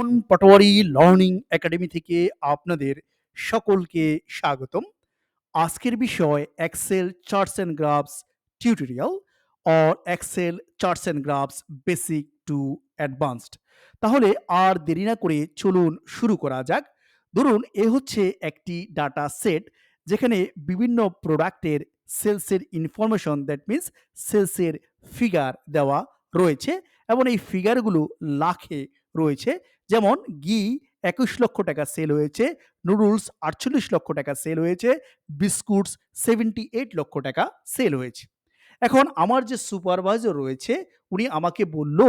Suman Patwari learning academy থেকে আপনাদের সকলকে স্বাগতম। আজকের বিষয় Excel charts and graphs tutorial or Excel charts and graphs basic to advanced. তাহলে আর দেরি না করে চলুন শুরু করা যাক। ধরুন এ হচ্ছে একটি ডাটা সেট যেখানে বিভিন্ন প্রোডাক্টের সেলসের ইনফরমেশন দ্যাট মিন্স সেলসের ফিগার দেওয়া রয়েছে এবং এই ফিগারগুলো লাখে রয়েছে। যেমন ঘি ২১,০০,০০০ সেল হয়েছে, নুডলস ৪৮,০০,০০০ সেল হয়েছে, বিস্কুটস 78,০০,০০০ সেল হয়েছে। এখন আমার যে সুপারভাইজার রয়েছে উনি আমাকে বলল,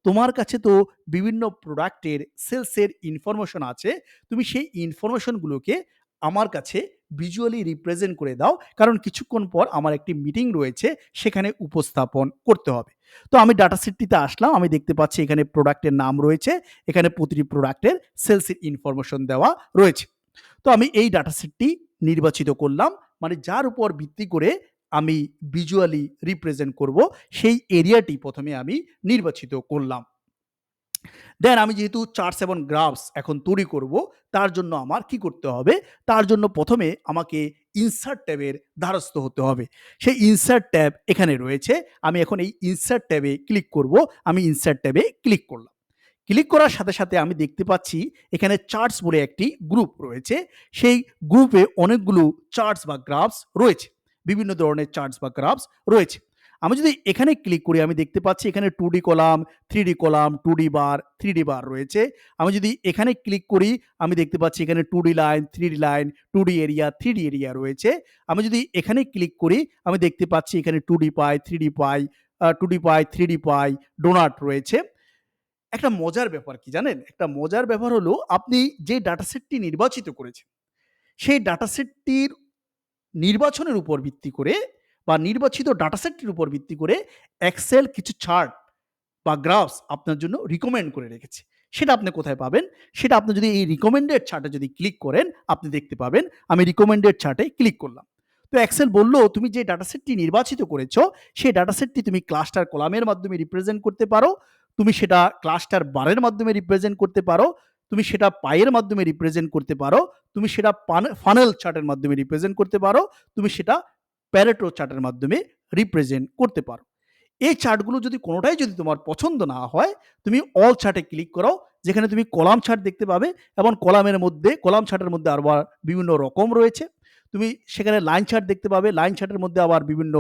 তোমার কাছে তো বিভিন্ন প্রোডাক্টের সেলসের ইনফরমেশন আছে, তুমি সেই ইনফরমেশনগুলোকে আমার কাছে ভিজুয়ালি রিপ্রেজেন্ট করে দাও, কারণ কিছুক্ষণ পর আমার একটি মিটিং রয়েছে, সেখানে উপস্থাপন করতে হবে। তো আমি ডাটা সেটটিতে আসলাম, আমি দেখতে পাচ্ছি এখানে প্রোডাক্টের নাম রয়েছে, এখানে প্রতিটি প্রোডাক্টের সেলসের ইনফরমেশন দেওয়া রয়েছে। তো আমি এই ডাটা সেটটি নির্বাচিত করলাম, মানে যার উপর ভিত্তি করে আমি ভিজুয়ালি রিপ্রেজেন্ট করব সেই এরিয়াটি প্রথমে আমি নির্বাচিত করলাম। দেন আমি যেহেতু চার্টস এবং গ্রাফস এখন তৈরি করব, তার জন্য আমার কি করতে হবে? তার জন্য প্রথমে আমাকে ইনসার্ট ট্যাবের দ্বারস্থ হতে হবে। সেই ইনসার্ট ট্যাব এখানে রয়েছে। আমি এখন এই ইনসার্ট ট্যাবে ক্লিক করব। আমি ইনসার্ট ট্যাবে ক্লিক করলাম। ক্লিক করার সাথে সাথে আমি দেখতে পাচ্ছি এখানে চার্টস বলে একটি গ্রুপ রয়েছে। সেই গ্রুপে অনেকগুলো চার্টস বা গ্রাফস রয়েছে। বিভিন্ন ধরনের চার্টস বা গ্রাফস রয়েছে। আমি যদি এখানে ক্লিক করি আমি দেখতে পাচ্ছি এখানে 2D column, 3D column, 2D বার, 3D বার রয়েছে। আমি যদি এখানে ক্লিক করি আমি দেখতে পাচ্ছি এখানে 2D line, 3D line, 2D area, 3D area রয়েছে। আমি যদি এখানে ক্লিক করি আমি দেখতে পাচ্ছি এখানে 2D পাই, 3D পাই, 2D পাই, 3D পাই, ডোনাট রয়েছে। একটা মজার ব্যাপার কি জানেন? একটা মজার ব্যাপার হলো আপনি যে ডাটা সেটটি নির্বাচিত করেছেন, সেই ডাটা সেটটির নির্বাচনের উপর ভিত্তি করে বা নির্বাচিত ডাটা সেটটির উপর ভিত্তি করে এক্সেল কিছু চার্ট বা গ্রাফস আপনার জন্য রিকমেন্ড করে রেখেছে। সেটা আপনি কোথায় পাবেন? সেটা আপনি যদি এই রিকমেন্ডেড চার্টে যদি ক্লিক করেন, আপনি দেখতে পাবেন। আমি রিকমেন্ডেড চার্টে ক্লিক করলাম। তো এক্সেল বলল, "তুমি যে ডাটা সেটটি নির্বাচিত করেছ, সেই ডাটা সেটটি তুমি ক্লাস্টার কলামের মাধ্যমে রিপ্রেজেন্ট করতে পারো। তুমি সেটা ক্লাস্টার বারের মাধ্যমে রিপ্রেজেন্ট করতে পারো। তুমি সেটা পাইয়ের মাধ্যমে রিপ্রেজেন্ট করতে পারো। তুমি সেটা ফানেল চার্টের মাধ্যমে রিপ্রেজেন্ট করতে পারো। তুমি সেটা প্যারেটো চার্টের মাধ্যমে রিপ্রেজেন্ট করতে পারো। এই চার্টগুলো যদি কোনোটাই যদি তোমার পছন্দ না হয়, তুমি অল চার্টে ক্লিক করো, যেখানে তুমি কলাম চার্ট দেখতে পাবে এবং কলাম চার্টের মধ্যে আবার বিভিন্ন রকম রয়েছে। তুমি সেখানে লাইন চার্ট দেখতে পাবে, লাইন চার্টের মধ্যে আবার বিভিন্ন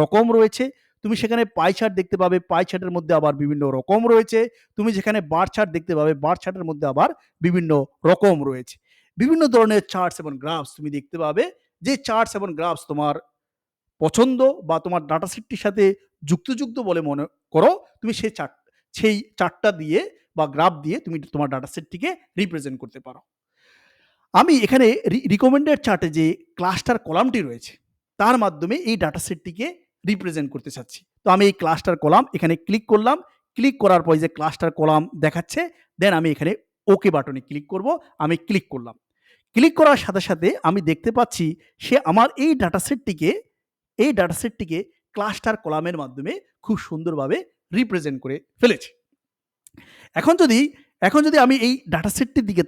রকম রয়েছে। তুমি সেখানে পাই চার্ট দেখতে পাবে, পাই চার্টের মধ্যে আবার বিভিন্ন রকম রয়েছে। তুমি যেখানে বার চার্ট দেখতে পাবে, বার চার্টের মধ্যে আবার বিভিন্ন রকম রয়েছে। বিভিন্ন ধরনের চার্টস এবং গ্রাফস তুমি দেখতে পাবে। যে চার্টস এবং গ্রাফস তোমার পছন্দ বা তোমার ডাটা সেটটির সাথে যুক্ত বলে মনে করো, তুমি সেই চার্টটা দিয়ে বা গ্রাফ দিয়ে তুমি তোমার ডাটা সেটটিকে রিপ্রেজেন্ট করতে পারো। আমি এখানে রিকমেন্ডেড চার্টে যে ক্লাস্টার কলামটি রয়েছে, তার মাধ্যমে এই ডাটা সেটটিকে রিপ্রেজেন্ট করতে চাচ্ছি। তো আমি এই ক্লাস্টার কলাম এখানে ক্লিক করলাম। ক্লিক করার পর যে ক্লাস্টার কলাম দেখাচ্ছে, দেন আমি এখানে ওকে বাটনে ক্লিক করব। আমি ক্লিক করলাম। ক্লিক করার সাথে সাথে আমি দেখতে পাচ্ছি সে আমার এই ডাটা সেটটিকে ক্লাস্টার কলামের মাধ্যমে খুব সুন্দরভাবে রিপ্রেজেন্ট করে ফেলেছে। এখন যদি এখন যদি আমি এই ডাটা সেটটির দিকে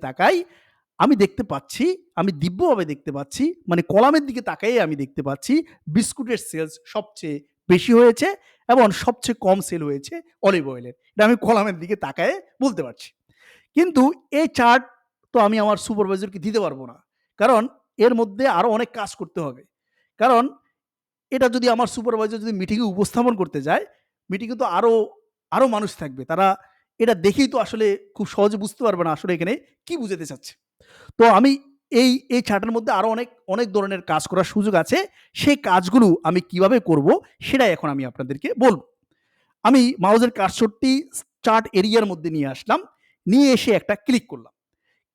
তাকাই, আমি দেখতে পাচ্ছি, আমি দিব্যভাবে দেখতে পাচ্ছি, মানে কলামের দিকে তাকাইয়ে আমি দেখতে পাচ্ছি বিস্কুটের সেলস সবচেয়ে বেশি হয়েছে এবং সবচেয়ে কম সেল হয়েছে অলিভ অয়েলের। এটা আমি কলামের দিকে তাকায়ে বলতে পারছি। কিন্তু এই চার্ট তো আমি আমার সুপারভাইজারকে দিতে পারবো না। কারণ এর মধ্যে আরো অনেক কাজ করতে হবে। কারণ এটা যদি আমার সুপারভাইজার যদি মিটিংয়ে উপস্থাপন করতে যায়, মিটিংয়ে তো আরো মানুষ থাকবে। তারা এটা দেখেই তো আসলে খুব সহজে বুঝতে পারবে না আসলে এখানে কি বুঝাতে চাচ্ছে। তো আমি এই চার্টের মধ্যে আরো অনেক ধরনের কাজ করার সুযোগ আছে। সেই কাজগুলো আমি কিভাবে করব সেটাই এখন আমি আপনাদেরকে বলব। আমি মাউসের কার্সরটি চার্ট এরিয়ার মধ্যে নিয়ে আসলাম। নিয়ে এসে একটা ক্লিক করলাম।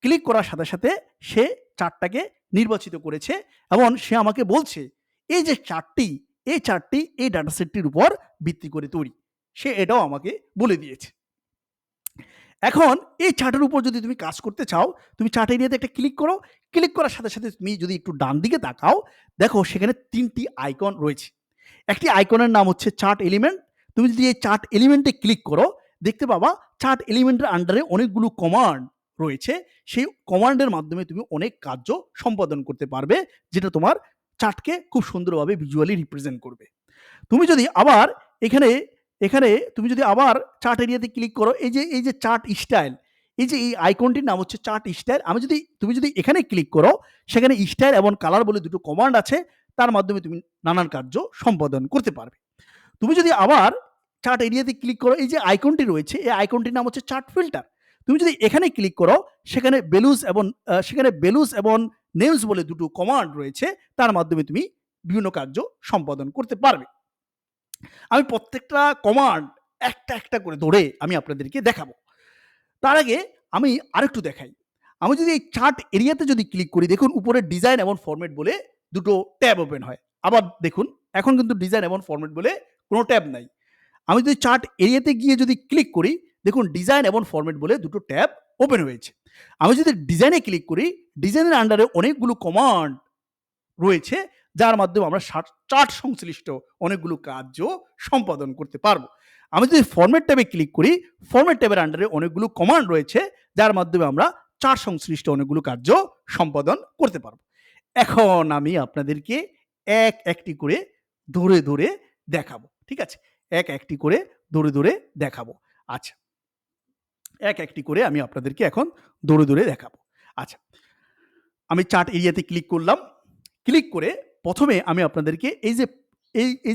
ক্লিক করার সাথে সাথে সে চার্টটাকে নির্বাচিত করেছে এবং সে আমাকে বলছে এই যে চার্টটি এই ডাটা সেটটির উপর ভিত্তি করে তৈরি। সে এটাও আমাকে বলে দিয়েছে। এখন এই চার্টের উপর যদি তুমি কাজ করতে চাও, তুমি চার্ট এরিয়াতে একটা ক্লিক করো। ক্লিক করার সাথে সাথে তুমি যদি একটু ডান দিকে তাকাও, দেখো সেখানে ৩টি আইকন রয়েছে। একটি আইকনের নাম হচ্ছে চার্ট এলিমেন্ট। তুমি যদি এই চার্ট এলিমেন্টে ক্লিক করো, দেখতে পাবা চার্ট এলিমেন্টের আন্ডারে অনেকগুলো কমান্ড রয়েছে। সেই কমান্ডের মাধ্যমে তুমি অনেক কার্য সম্পাদন করতে পারবে, যেটা তোমার চার্টকে খুব সুন্দরভাবে ভিজুয়ালি রিপ্রেজেন্ট করবে। তুমি যদি আবার এখানে এখানে তুমি যদি আবার চার্ট এরিয়াতে ক্লিক করো, এই যে চার্ট স্টাইল, এই যে এই আইকনটির নাম হচ্ছে চার্ট স্টাইল। তুমি যদি এখানে ক্লিক করো, সেখানে স্টাইল এবং কালার বলে দুটো কমান্ড আছে, তার মাধ্যমে তুমি নানান কার্য সম্পাদন করতে পারবে। তুমি যদি আবার চার্ট এরিয়াতে ক্লিক করো, এই যে আইকনটি রয়েছে, এই আইকনটির নাম হচ্ছে চার্ট ফিল্টার। তুমি যদি এখানে ক্লিক করো, সেখানে বেলুস এবং নেমস বলে দুটো কমান্ড রয়েছে, তার মাধ্যমে তুমি বিভিন্ন কার্য সম্পাদন করতে পারবে। আমি প্রত্যেকটা কমান্ড একটা একটা করে ধরে আমি আপনাদেরকে দেখাবো। তার আগে আমি আরেকটু দেখাই। আমি যদি এই চার্ট এরিয়াতে যদি ক্লিক করি, দেখুন উপরে ডিজাইন এবং ফরম্যাট বলে দুটো ট্যাব ওপেন হয়। আবার দেখুন এখন কিন্তু ডিজাইন এবং ফরম্যাট বলে কোনো ট্যাব নাই। আমি যদি চার্ট এরিয়াতে গিয়ে যদি ক্লিক করি, দেখুন ডিজাইন এবং ফরম্যাট বলে দুটো ট্যাব ওপেন হয়েছে। আমি যদি ডিজাইনে ক্লিক করি, ডিজাইনের আন্ডারে অনেকগুলো কমান্ড রয়েছে, যার মাধ্যমে আমরা চার্ট সংশ্লিষ্ট অনেকগুলো কার্য সম্পাদন করতে পারবো। আমি যদি ফরম্যাট ট্যাবে ক্লিক করি, ফরম্যাট ট্যাবের আন্ডারে অনেকগুলো কমান্ড রয়েছে, যার মাধ্যমে আমরা চার্ট সংশ্লিষ্ট অনেকগুলো কার্য সম্পাদন করতে পারবো। এখন আমি আপনাদেরকে এক একটি করে ধরে ধরে দেখাবো, ঠিক আছে? এক একটি করে ধরে ধরে দেখাবো। আচ্ছা, এক একটি করে আমি আপনাদেরকে এখন ধরে ধরে দেখাবো। আচ্ছা, আমি চার্ট এরিয়াতে ক্লিক করলাম। ক্লিক করে প্রথমে আমি আপনাদেরকে এই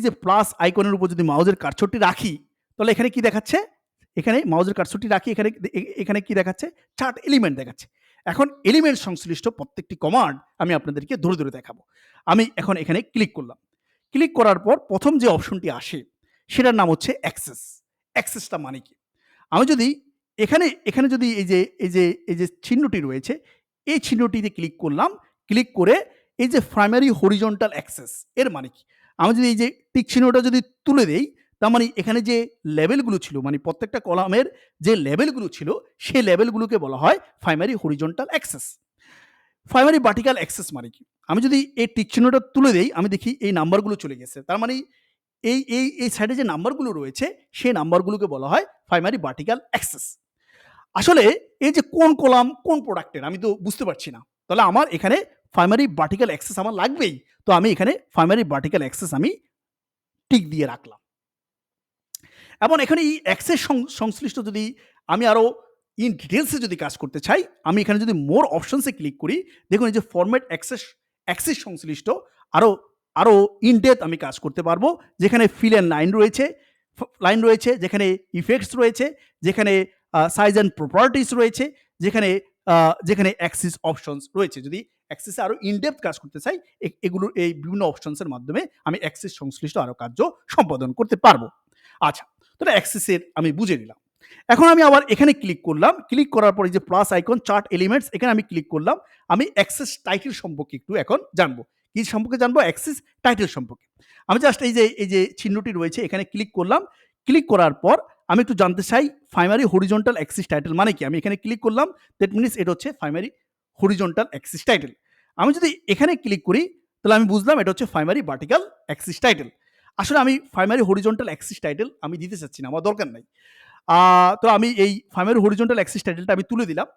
যে প্লাস আইকনের উপর যদি মাউসের কার্সরটি রাখি, তাহলে এখানে কি দেখাচ্ছে? এখানে মাউসের কার্সরটি রাখি, এখানে কি দেখাচ্ছে? চার্ট এলিমেন্ট দেখাচ্ছে। এখন এলিমেন্ট সংশ্লিষ্ট প্রত্যেকটি কমান্ড আমি আপনাদেরকে ধরে ধরে দেখাবো। আমি এখন এখানে ক্লিক করলাম। ক্লিক করার পর প্রথম যে অপশনটি আসে, সেটার নাম হচ্ছে অ্যাক্সেস। অ্যাক্সেসটা মানে কি? আমি যদি এখানে যদি এই যে চিহ্নটি রয়েছে, এই চিহ্নটিতে ক্লিক করলাম। ক্লিক করে এই যে প্রাইমারি হরিজন্টাল অ্যাক্সেস, এর মানে কি? আমি যদি এই যে টিক চিহ্নটা যদি তুলে দেই, তার মানে এখানে যে লেবেলগুলো ছিল, মানে প্রত্যেকটা কলামের যে লেবেলগুলো ছিল, সেই লেবেলগুলোকে বলা হয় primary horizontal access. Primary vertical access মানে কি? আমি যদি এই টিক চিহ্নটা তুলে দেই, আমি দেখি এই নাম্বারগুলো চলে গেছে। তার মানে এই সাইডে যে নাম্বারগুলো রয়েছে, সেই নাম্বারগুলোকে বলা হয় প্রাইমারি ভার্টিক্যাল অ্যাক্সেস। আসলে এই যে কোন কলাম কোন প্রোডাক্টের আমি তো বুঝতে পারছি না। তাহলে আমার এখানে প্রাইমারি ভার্টিক্যাল অ্যাক্সেস আমার লাগবেই। তো আমি এখানে প্রাইমারি ভার্টিক্যাল অ্যাক্সেস আমি টিক দিয়ে রাখলাম। এবং এখানে এই অ্যাক্সেস সংশ্লিষ্ট যদি আমি আরো ইন ডিটেইলসে যদি কাজ করতে চাই, আমি এখানে যদি মোর অপশনসে ক্লিক করি, দেখুন এই যে ফরম্যাট অ্যাক্সেস সংশ্লিষ্ট আরো আরো ইন ডেপথ আমি কাজ করতে পারবো। যেখানে ফিল অ্যান্ড লাইন রয়েছে, যেখানে ইফেক্টস রয়েছে, যেখানে সাইজ অ্যান্ড প্রপার্টিস রয়েছে, যেখানে অ্যাক্সিস অপশনস রয়েছে। যদি অ্যাক্সেসে আরো ইন ডেপথ কাজ করতে চাই, এগুলো এই বিভিন্ন অপশনসের মাধ্যমে আমি অ্যাক্সেস সংশ্লিষ্ট আরো কার্য সম্পাদন করতে পারবো। আচ্ছা, তাহলে অ্যাক্সেসের আমি বুঝে নিলাম। এখন আমি আবার এখানে ক্লিক করলাম। ক্লিক করার পরে যে প্লাস আইকন চার্ট এলিমেন্টস, এখানে আমি ক্লিক করলাম। আমি অ্যাক্সেস টাইটেল সম্পর্কে একটু এখন জানবো। কি সম্পর্কে জানবো? অ্যাক্সেস টাইটেল সম্পর্কে। আমি জাস্ট এই যে চিহ্নটি রয়েছে, এখানে ক্লিক করলাম। ক্লিক করার পর আমি একটু জানতে চাই প্রাইমারি হরিজন্টাল অ্যাক্সিস টাইটেল মানে কি? আমি এখানে ক্লিক করলাম। দ্যাট মিনস এটা হচ্ছে প্রাইমারি হরিজন্টাল অ্যাক্সিস টাইটেল। আমি যদি এখানে ক্লিক করি, তাহলে আমি বুঝলাম এটা হচ্ছে প্রাইমারি ভার্টিক্যাল অ্যাক্সিস টাইটেল। আসলে আমি প্রাইমারি হরিজন্টাল অ্যাক্সিস টাইটেল আমি দিতে চাচ্ছি না, আমার দরকার নাই। তো আমি এই প্রাইমারি হরিজন্টাল অ্যাক্সিস টাইটেলটা আমি তুলে দিলাম।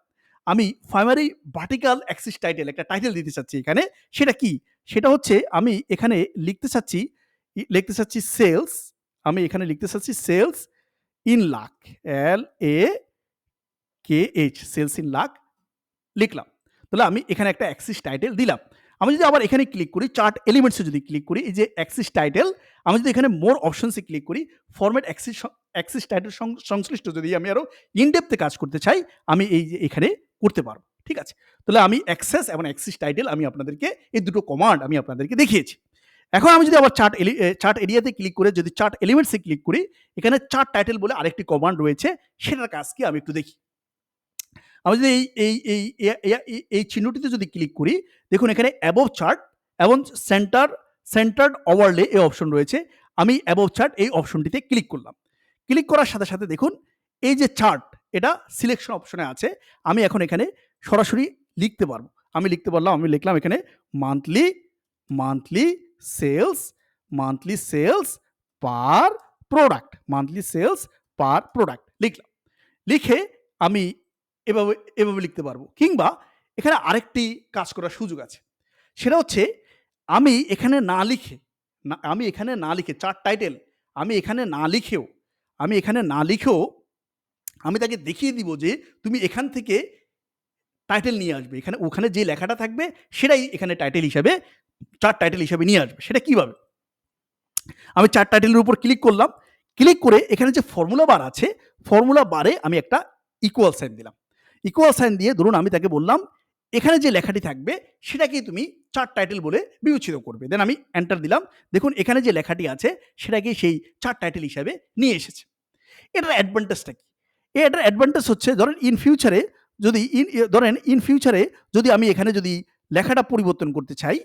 আমি প্রাইমারি ভার্টিক্যাল অ্যাক্সিস টাইটেল একটা টাইটেল দিতে চাচ্ছি এখানে। সেটা কি? সেটা হচ্ছে আমি এখানে লিখতে চাচ্ছি সেলস। আমি এখানে লিখতে চাচ্ছি sales in lakh, LAKH, sales in lakh লিখলাম। তাহলে আমি এখানে একটা অ্যাক্সিস টাইটেল দিলাম। আমি যদি আবার এখানে ক্লিক করি, চার্ট এলিমেন্টসে যদি ক্লিক করি, এই যে অ্যাক্সিস টাইটেল, আমি যদি এখানে মোর অপশনসে ক্লিক করি, ফরম্যাট অ্যাক্সিস টাইটেল সংশ্লিষ্ট যদি আমি আরো ইন ডেপথে কাজ করতে চাই, আমি এই যে এখানে করতে পারবো। ঠিক আছে? তাহলে আমি অ্যাক্সেস এবং অ্যাক্সিস টাইটেল আমি আপনাদেরকে এই দুটো কমান্ড আমি আপনাদেরকে দেখিয়েছি। এখন আমি যদি আবার চার্ট এরিয়াতে ক্লিক করে যদি চার্ট এলিমেন্টসে ক্লিক করি, এখানে চার্ট টাইটেল বলে আরেকটি কমান্ড রয়েছে, সেটার কাজ কি আমি একটু দেখি। আমি যদি এই চিহ্নটিতে যদি ক্লিক করি, দেখুন এখানে অ্যাবভ চার্ট এবং সেন্টার্ড ওভারলে এই অপশন রয়েছে। আমি অ্যাবভ চার্ট এই অপশনটিতে ক্লিক করলাম। ক্লিক করার সাথে সাথে দেখুন এই যে চার্ট, এটা সিলেকশন অপশনে আছে। আমি এখন এখানে সরাসরি লিখতে পারবো। আমি লিখতে পারলাম, আমি লিখলাম এখানে monthly sales per product, monthly sales per product. লিখলাম। লিখে আমি এভাবে এভাবে লিখতে পারবো। কিংবা এখানে আরেকটি কাজ করার সুযোগ আছে। সেটা হচ্ছে আমি এখানে না লিখে আমি এখানে না লিখে চার্ট টাইটেল আমি এখানে না লিখেও আমি এখানে না লিখেও আমি তাকে দেখিয়ে দিব যে তুমি এখান থেকে টাইটেল নিয়ে আসবে। ওখানে যে লেখাটা থাকবে সেটাই এখানে টাইটেল হিসাবে চার্ট টাইটেল হিসাবে নিয়ে আসবে। সেটা কিভাবে? আমি চার্ট টাইটেলের উপর ক্লিক করলাম। ক্লিক করে এখানে যে ফর্মুলা বার আছে, ফর্মুলা বারে আমি একটা ইকুয়াল সাইন দিলাম। ইকুয়াল সাইন দিয়ে ধরুন আমি তাকে বললাম, এখানে যে লেখাটি থাকবে সেটাকেই তুমি চার্ট টাইটেল বলে বিবেচিত করবে। দেন আমি এন্টার দিলাম। দেখুন এখানে যে লেখাটি আছে সেটাকে সেই চার্ট টাইটেল হিসাবে নিয়ে এসেছে। এটার অ্যাডভান্টেজটা কি? এটার অ্যাডভান্টেজ হচ্ছে ধরেন ইন ফিউচারে যদি আমি এখানে যদি লেখাটা পরিবর্তন করতে চাই,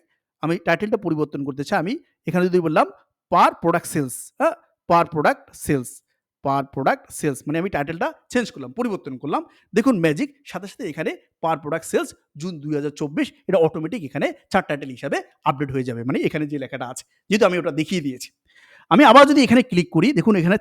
আমি টাইটেলটা পরিবর্তন করতে চাই, আমি এখানে যদি বললাম পার প্রোডাক্ট সেলস, হ্যাঁ? Per product sales, per product sales মানে আমি টাইটেলটা চেঞ্জ করলাম, পরিবর্তন করলাম। দেখুন ম্যাজিক সাথে এখানে পার প্রোডাক্ট সেলস জুন ২০২৪ এটা অটোমেটিক এখানে চার্ট টাইটেল হিসাবে আপডেট হয়ে যাবে। মানে এখানে যে লেখাটা আছে, যেহেতু আমি ওটা দেখিয়ে দিয়েছি। আমি আবার যদি এখানে ক্লিক করি, দেখুন এখানে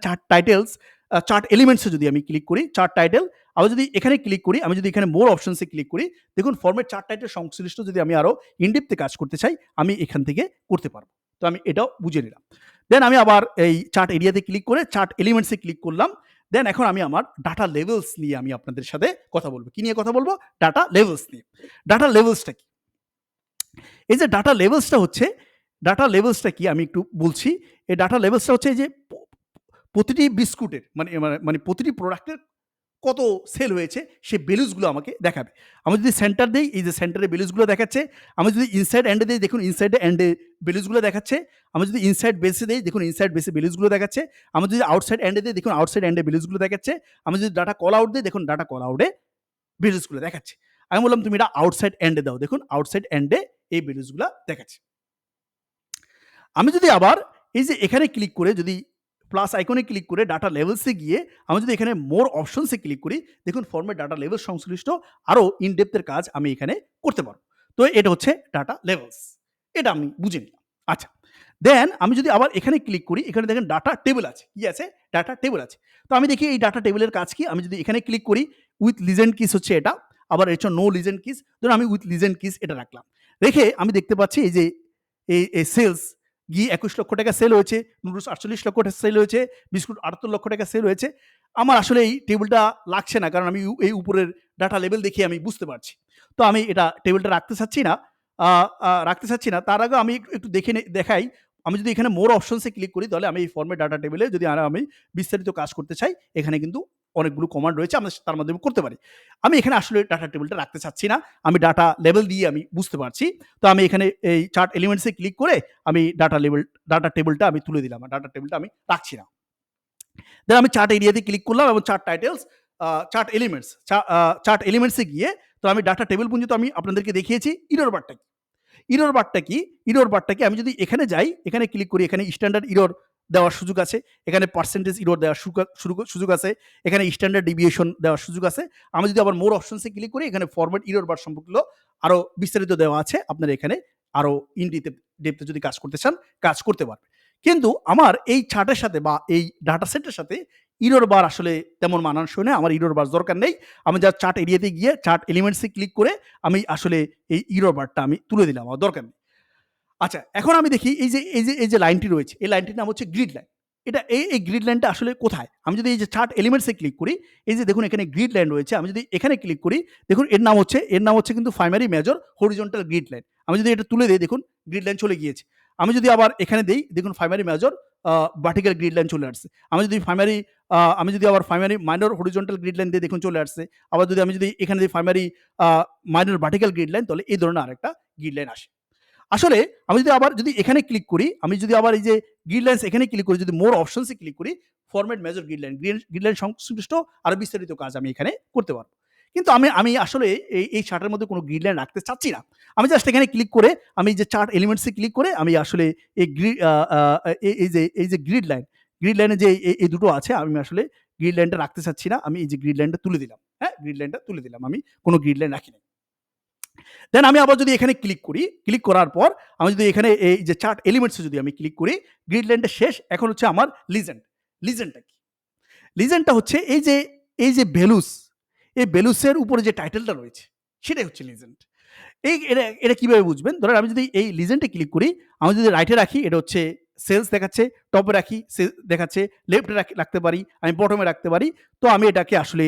চার্ট এলিমেন্টস এ যদি আমি ক্লিক করি, চার্ট টাইটেল, আবার যদি এখানে ক্লিক করি, আমি যদি এখানে মোর অপশনস এ ক্লিক করি, দেখুন ফরমেট চার্ট টাইটেল সংশ্লিষ্ট যদি আমি আরো ইনডেপথ এ কাজ করতে চাই, আমি এখান থেকে করতে পারবো। তো আমি এটাও বুঝে নিলাম। দেন আমি আবার এই চার্ট এরিয়াতে ক্লিক করে চার্ট এলিমেন্টস এ ক্লিক করলাম। দেন এখন আমি আমার ডাটা লেভেলস নিয়ে আমি আপনাদের সাথে কথা বলব। কি নিয়ে কথা বলবো? ডাটা লেভেলস নিয়ে। ডাটা লেভেলসটা কি? এই যে ডাটা লেভেলসটা কি আমি একটু বলছি। এই ডাটা লেভেলসটা হচ্ছে এই যে প্রতিটি বিস্কুটের মানে মানে মানে প্রতিটি প্রোডাক্টের কত সেল হয়েছে সে ভ্যালুসগুলো আমাকে দেখাবে। আমি যদি সেন্টার দেই, এই যে সেন্টারে ভ্যালুসগুলো দেখাচ্ছে। আমি যদি ইনসাইড এন্ডে দেই, দেখুন ইনসাইড এন্ডে ভ্যালুসগুলো দেখাচ্ছে। আমি যদি ইনসাইড বেসে দেই, দেখুন ইনসাইড বেসে ভ্যালুসগুলো দেখাচ্ছে। আমি যদি আউটসাইড এন্ডে দেই, দেখুন আউটসাইড এন্ডে ভ্যালুসগুলো দেখাচ্ছে। আমি যদি ডাটা কল আউট দেই, দেখুন ডাটা কল আউটে ভ্যালুসগুলো দেখাচ্ছে। আমি বললাম তুমি এটা আউটসাইড এন্ডে দাও, দেখুন আউটসাইড এন্ডে এই ভ্যালুসগুলো দেখাচ্ছে। আমি যদি আবার এই যে এখানে ক্লিক করে যদি প্লাস আইকনে ক্লিক করে ডাটা লেভেলসে গিয়ে আমি যদি এখানে মোর অপশনসে ক্লিক করি, দেখুন ফর্মেট ডাটা লেভেল সংশ্লিষ্ট আরো ইনডেপথের কাজ আমি এখানে করতে পারবো। তো এটা হচ্ছে ডাটা লেভেলস। এটা আমি বুঝে নিলাম। আচ্ছা, দেন আমি যদি আবার এখানে ক্লিক করি, এখানে দেখেন ডাটা টেবিল আছে। কি আছে? ডাটা টেবিল আছে। তো আমি দেখি এই ডাটা টেবিলের কাজ কি? আমি যদি এখানে ক্লিক করি, উইথ লিজেন্ড কিস হচ্ছে এটা। আবার এটা নো লিজেন্ড কিস। ধরুন আমি উইথ লিজেন্ড কিস এটা রাখলাম। রেখে আমি দেখতে পাচ্ছি এই যে এই সেলস ঘি ২১ লক্ষ টাকা সেল হয়েছে, নুডলস ৪৮ লক্ষ টাকা সেল হয়েছে, বিস্কুট ৭৮ লক্ষ টাকা সেল হয়েছে। আমার আসলে এই টেবিলটা লাগছে না, কারণ আমি এই উপরের ডাটা লেভেল দেখে আমি বুঝতে পারছি। তো আমি এটা টেবিলটা রাখতে চাচ্ছি না। তার আগে আমি একটু দেখাই। আমি যদি এখানে মোর অপশনস এ ক্লিক করি, তাহলে আমি এই ফরমেট ডাটা টেবিলে যদি আমি বিস্তারিত কাজ করতে চাই, এখানে কিন্তু অনেকগুলো কমান্ড রয়েছে, আমরা তার মাধ্যমে করতে পারি। আমি এখানে আসলে ডাটা টেবিলটা রাখতে চাচ্ছি না। আমি ডাটা লেভেল দিয়ে আমি বুঝতে পারছি। তো আমি এখানে এই চার্ট এলিমেন্টস এ ক্লিক করে আমি ডাটা টেবিলটা আমি তুলে দিলাম। ডাটা টেবিলটা আমি রাখছি না। দেন আমি চার্ট এরিয়াতে ক্লিক করলাম এবং চার্ট টাইটেলস, চার্ট এলিমেন্টস এ গিয়ে তো আমি ডাটা টেবিল পুঞ্জ তো আমি আপনাদেরকে দেখিয়েছি। এরর বারটা কি? এরর বারটা কি? এরর বারটা কি? আমি যদি এখানে যাই, এখানে ক্লিক করি, এখানে স্ট্যান্ডার্ড এরর দেওয়ার সুযোগ আছে। এখানে পার্সেন্টেজ এরর দেওয়ার সুযোগ আছে। এখানে স্ট্যান্ডার্ড ডেভিয়েশন দেওয়ার সুযোগ আছে। আমি যদি আবার মোর অপশনস এ ক্লিক করি, এখানে ফরম্যাট এরর বার সম্পর্কিত আরো বিস্তারিত দেওয়া আছে। আপনারা এখানে আরো ডেপথ এ যদি কাজ করতে চান, কাজ করতে পারবেন। কিন্তু আমার এই চার্টের সাথে বা এই ডাটা সেটের সাথে এরর বার আসলে তেমন মানানসই না। আমার এরর বার দরকার নেই। আমি জাস্ট চার্ট এরিয়াতে গিয়ে চার্ট এলিমেন্টস এ ক্লিক করে আমি আসলে এই এরর বারটা আমি তুলে দিলাম। আমার দরকার নেই। আচ্ছা, এখন আমি দেখি এই যে লাইনটি রয়েছে, এই লাইনটির নাম হচ্ছে গ্রিড লাইন। এই গ্রিড লাইনটা আসলে কোথায়? আমি যদি এই যে চার্ট এলিমেন্টস এ ক্লিক করি, এই যে দেখুন এখানে গ্রিড লাইন রয়েছে। আমি যদি এখানে ক্লিক করি, দেখুন এর নাম হচ্ছে কিন্তু primary, major, horizontal grid line. আমি যদি এটা তুলে দেই, দেখুন গ্রিড লাইন চলে গিয়েছে। আমি যদি আবার এখানে দেই, দেখুন primary, major, vertical grid line চলে আসছে। আমি যদি আবার primary, minor, horizontal grid line দিয়ে দেখুন চলে আসছে। আবার আমি যদি এখানে দিই primary, minor, vertical grid line, তাহলে এই ধরনের আরেকটা গ্রিড লাইন আসে। আসলে আমি যদি এখানে ক্লিক করি, আমি যদি আবার এই যে গ্রিড লাইনস এখানে ক্লিক করি, যদি মোর অপশনস এ ক্লিক করি, ফরম্যাট মেজর গ্রিড লাইন সংশ্লিষ্ট আরো বিস্তারিত কাজ আমি এখানে করতে পারবো। কিন্তু আমি আসলে এই চার্টের মধ্যে কোনো গ্রিড লাইন রাখতে চাচ্ছি না। আমি জাস্ট এখানে ক্লিক করে আমি যে চার্ট এলিমেন্টস এ ক্লিক করে আমি আসলে এই এই যে গ্রিড লাইনে যে এই দুটো আছে, আমি আসলে গ্রিড লাইনটা রাখতে চাচ্ছি না। আমি এই যে গ্রিড লাইনটা তুলে দিলাম। হ্যাঁ? গ্রিড লাইনটা তুলে দিলাম। আমি কোনো গ্রিড লাইন রাখিনি। দেন আমি আবার যদি এখানে ক্লিক করি, ক্লিক করার পর আমি যদি এখানে এই যে চার্ট এলিমেন্টস এ যদি আমি ক্লিক করি, গ্রিড লাইনটা শেষ। এখন হচ্ছে আমার লিজেন্ড। লিজেন্ডটা কি? লিজেন্ডটা হচ্ছে এই যে ভ্যালুস, এই ভ্যালুসের উপরে যে টাইটেলটা রয়েছে সেটাই হচ্ছে লিজেন্ড। এটা কিভাবে বুঝবেন? ধরেন আমি যদি এই লিজেন্ডে ক্লিক করি, আমি যদি রাইটে রাখি এটা হচ্ছে সেলস দেখাচ্ছে, টপে রাখি দেখাচ্ছে, লেফটে রাখতে পারি, আমি বটমে রাখতে পারি। তো আমি এটাকে আসলে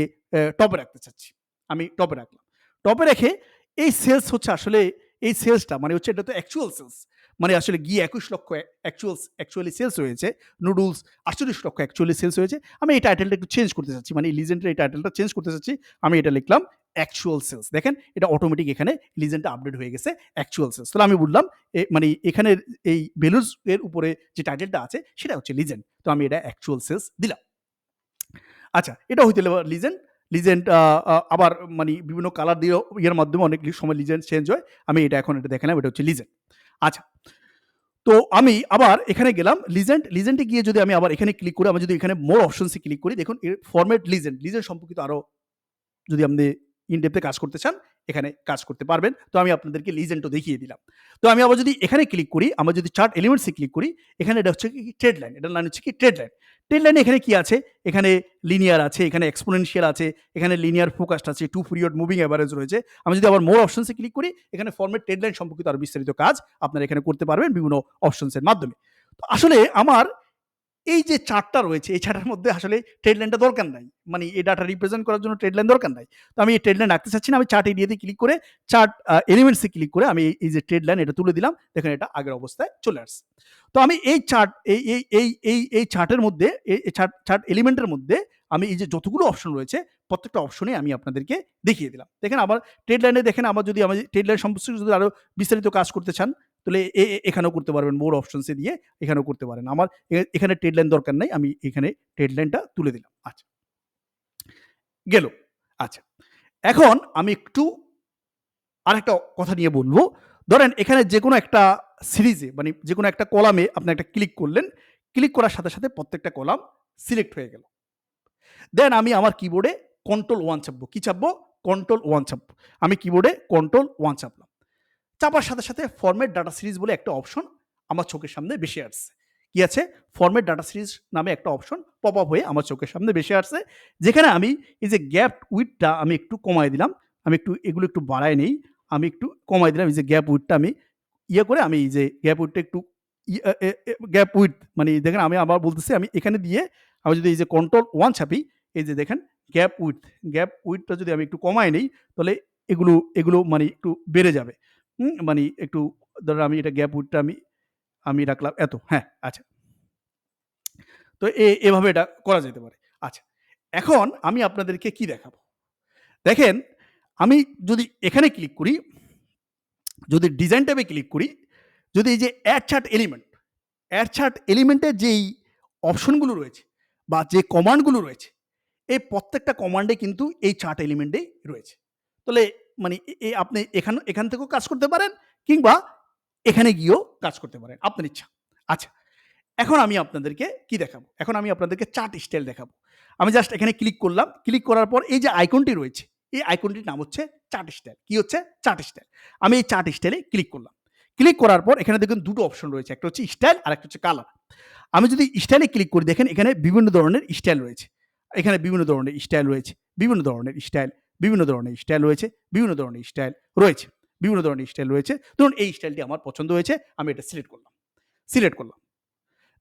টপে রাখতে চাচ্ছি। আমি টপে রাখলাম। টপে রেখে এই সেলস হচ্ছে আসলে এই সেলসটা মানে হচ্ছে এটা তো অ্যাকচুয়াল সেলস। মানে আসলে গিয়ে ২১ লক্ষ অ্যাকচুয়ালি সেলস হয়েছে। নুডলস ৪৮ লক্ষ অ্যাকচুয়ালি সেলস হয়েছে। আমি এই টাইটেলটা একটু চেঞ্জ করতে চাচ্ছি। মানে এই লিজেন্ডের এই টাইটেলটা চেঞ্জ করতে চাচ্ছি। আমি এটা লিখলাম অ্যাকচুয়াল সেলস। দেখেন এটা অটোমেটিক এখানে লিজেন্ডটা আপডেট হয়ে গেছে অ্যাকচুয়াল সেলস। তাহলে আমি বললাম মানে এখানের এই ভ্যালুস এর উপরে যে টাইটেলটা আছে সেটা হচ্ছে লিজেন্ড। তো আমি এটা অ্যাকচুয়াল সেলস দিলাম। আচ্ছা, এটা হইতে গেলে লিজেন্ড। লিজেন্ড আবার মানে বিভিন্ন কালার দিয়ে ইয়ের মাধ্যমে অনেক সময় লিজেন্ড চেঞ্জ হয়। আমি এখন এটা দেখালাম, এটা হচ্ছে লিজেন্ড। আচ্ছা, তো আমি আবার এখানে গেলাম লিজেন্ডে গিয়ে যদি আমি আবার এখানে ক্লিক করি, আমি যদি এখানে মোর অপশনসে ক্লিক করি, দেখুন ফরম্যাট লিজেন্ড সম্পর্কিত আরো যদি আপনি ইন ডেপথে কাজ করতে চান, এখানে কাজ করতে পারবেন। তো আমি আপনাদেরকে লিজেন্ডও দেখিয়ে দিলাম। তো আমি আবার যদি এখানে ক্লিক করি, আমরা যদি চার্ট এলিমেন্টসে ক্লিক করি, এখানে এটা হচ্ছে কি ট্রেড লাইন। এটার লাইন হচ্ছে কি ট্রেড লাইন। ট্রেড লাইনে এখানে কি আছে? এখানে লিনিয়ার আছে, এখানে এক্সপোনেনশিয়াল আছে, এখানে লিনিয়ার ফোকাসড আছে, 2 পিরিয়ড মুভিং এভারেজ রয়েছে। আমি যদি আবার মোর অপশনসে ক্লিক করি, এখানে ফরম্যাট ট্রেড লাইন সম্পর্কিত আরো বিস্তারিত কাজ আপনারা এখানে করতে পারবেন বিভিন্ন অপশনসের মাধ্যমে। তো আসলে আমার এই যে চার্টটা রয়েছে, এই চার্টের মধ্যে আসলে ট্রেড লাইনটা দরকার নাই। মানে এই ডাটা রিপ্রেজেন্ট করার জন্য ট্রেড লাইন দরকার নাই। তো আমি এই ট্রেড লাইন রাখতে চাচ্ছি না। আমি চার্ট এরিয়াতে ক্লিক করে চার্ট এলিমেন্টসে ক্লিক করে আমি এই যে ট্রেড লাইন এটা তুলে দিলাম। দেখেন এটা আগের অবস্থায় চলে আসছে। তো আমি এই চার্ট এই চার্টের মধ্যে এই চার্ট এলিমেন্টের মধ্যে আমি এই যে যতগুলো অপশন রয়েছে প্রত্যেকটা অপশনে আমি আপনাদেরকে দেখিয়ে দিলাম। দেখেন আমার ট্রেড লাইনে দেখেন আমার যদি আমি ট্রেড লাইন সম্পর্কে যদি আরো বিস্তারিত কাজ করতে চান, তাহলে এখানেও করতে পারবেন। মোর অপশনসে দিয়ে এখানেও করতে পারেন। আমার এখানে ট্রেড লাইন দরকার নাই। আমি এখানে ট্রেড লাইনটা তুলে দিলাম। আচ্ছা, গেল। আচ্ছা, এখন আমি একটু আরেকটা কথা নিয়ে বলবো। ধরেন এখানে যেকোনো একটা সিরিজে মানে যেকোনো একটা কলামে আপনি একটা ক্লিক করলেন। ক্লিক করার সাথে, সাথে প্রত্যেকটা কলাম সিলেক্ট হয়ে গেল। দেন আমি আমার কিবোর্ডে কন্ট্রোল 1 চাপবো। কি চাপবো? কন্ট্রোল 1 চাপবো। আমি কিবোর্ডে কন্ট্রোল 1 চাপলাম। চাপার সাথে, সাথে ফরম্যাট ডাটা সিরিজ বলে একটা অপশন আমার চোখের সামনে ভেসে আসছে। কি আছে? ফরম্যাট ডাটা সিরিজ নামে একটা অপশন পপ আপ হয়ে আমার চোখের সামনে ভেসে আসছে। যেখানে আমি এই যে গ্যাপ উইডথটা আমি একটু কমায় দিলাম। আমি একটু এগুলো একটু বাড়ায় নেই। আমি একটু কমায় দিলাম। এই যে গ্যাপ উইডথটা আমি করে আমি এই যে গ্যাপ উইডথটা একটু ইয়া এ এ গ্যাপ উইডথ মানে দেখেন আমি আবার বলতেছি আমি এখানে দিয়ে আমি যদি এই যে কন্ট্রোল 1 চাপি, এই যে দেখেন গ্যাপ উইডথটা যদি আমি একটু কমায় নেই, তাহলে এগুলো মানে একটু বেড়ে যাবে। মানে একটু ধরেন আমি এটা গ্যাপ উইডথটা আমি আমি রাখলাম এত। হ্যাঁ, আচ্ছা। তো এভাবে এটা করা যেতে পারে। আচ্ছা। এখন আমি আপনাদেরকে কি দেখাবো? দেখেন, আমি যদি এখানে ক্লিক করি, যদি ডিজাইন ট্যাবে ক্লিক করি, যদি এই যে অ্যাড চার্ট এলিমেন্টের যেই অপশনগুলো রয়েছে বা যে কমান্ডগুলো রয়েছে, এই প্রত্যেকটা কমান্ডে কিন্তু এই চার্ট এলিমেন্টেই রয়েছে। তাহলে মানে আপনি এখান থেকেও কাজ করতে পারেন কিংবা এখানে গিয়েও কাজ করতে পারেন। আপনার ইচ্ছা। আচ্ছা, এখন আমি আপনাদেরকে কি দেখাবো? এখন আমি আপনাদেরকে চার্ট স্টাইল দেখাবো। আমি জাস্ট এখানে ক্লিক করলাম। ক্লিক করার পর এই যে আইকনটি রয়েছে, এই আইকনটির নাম হচ্ছে চার্ট স্টাইল। কি হচ্ছে? Chart style. আমি এই চার্ট স্টাইলে ক্লিক করলাম। ক্লিক করার পর এখানে দেখুন ২ টো অপশন রয়েছে। একটা হচ্ছে স্টাইল আরেকটা হচ্ছে কালার। আমি যদি স্টাইলে ক্লিক করি দেখেন এখানে বিভিন্ন ধরনের স্টাইল রয়েছে। এখানে বিভিন্ন ধরনের স্টাইল রয়েছে, বিভিন্ন ধরনের স্টাইল, বিভিন্ন ধরনের স্টাইল রয়েছে, বিভিন্ন ধরনের স্টাইল রয়েছে, বিভিন্ন ধরনের স্টাইল রয়েছে। ধরুন এই স্টাইলটি আমার পছন্দ হয়েছে। আমি এটা সিলেক্ট করলাম।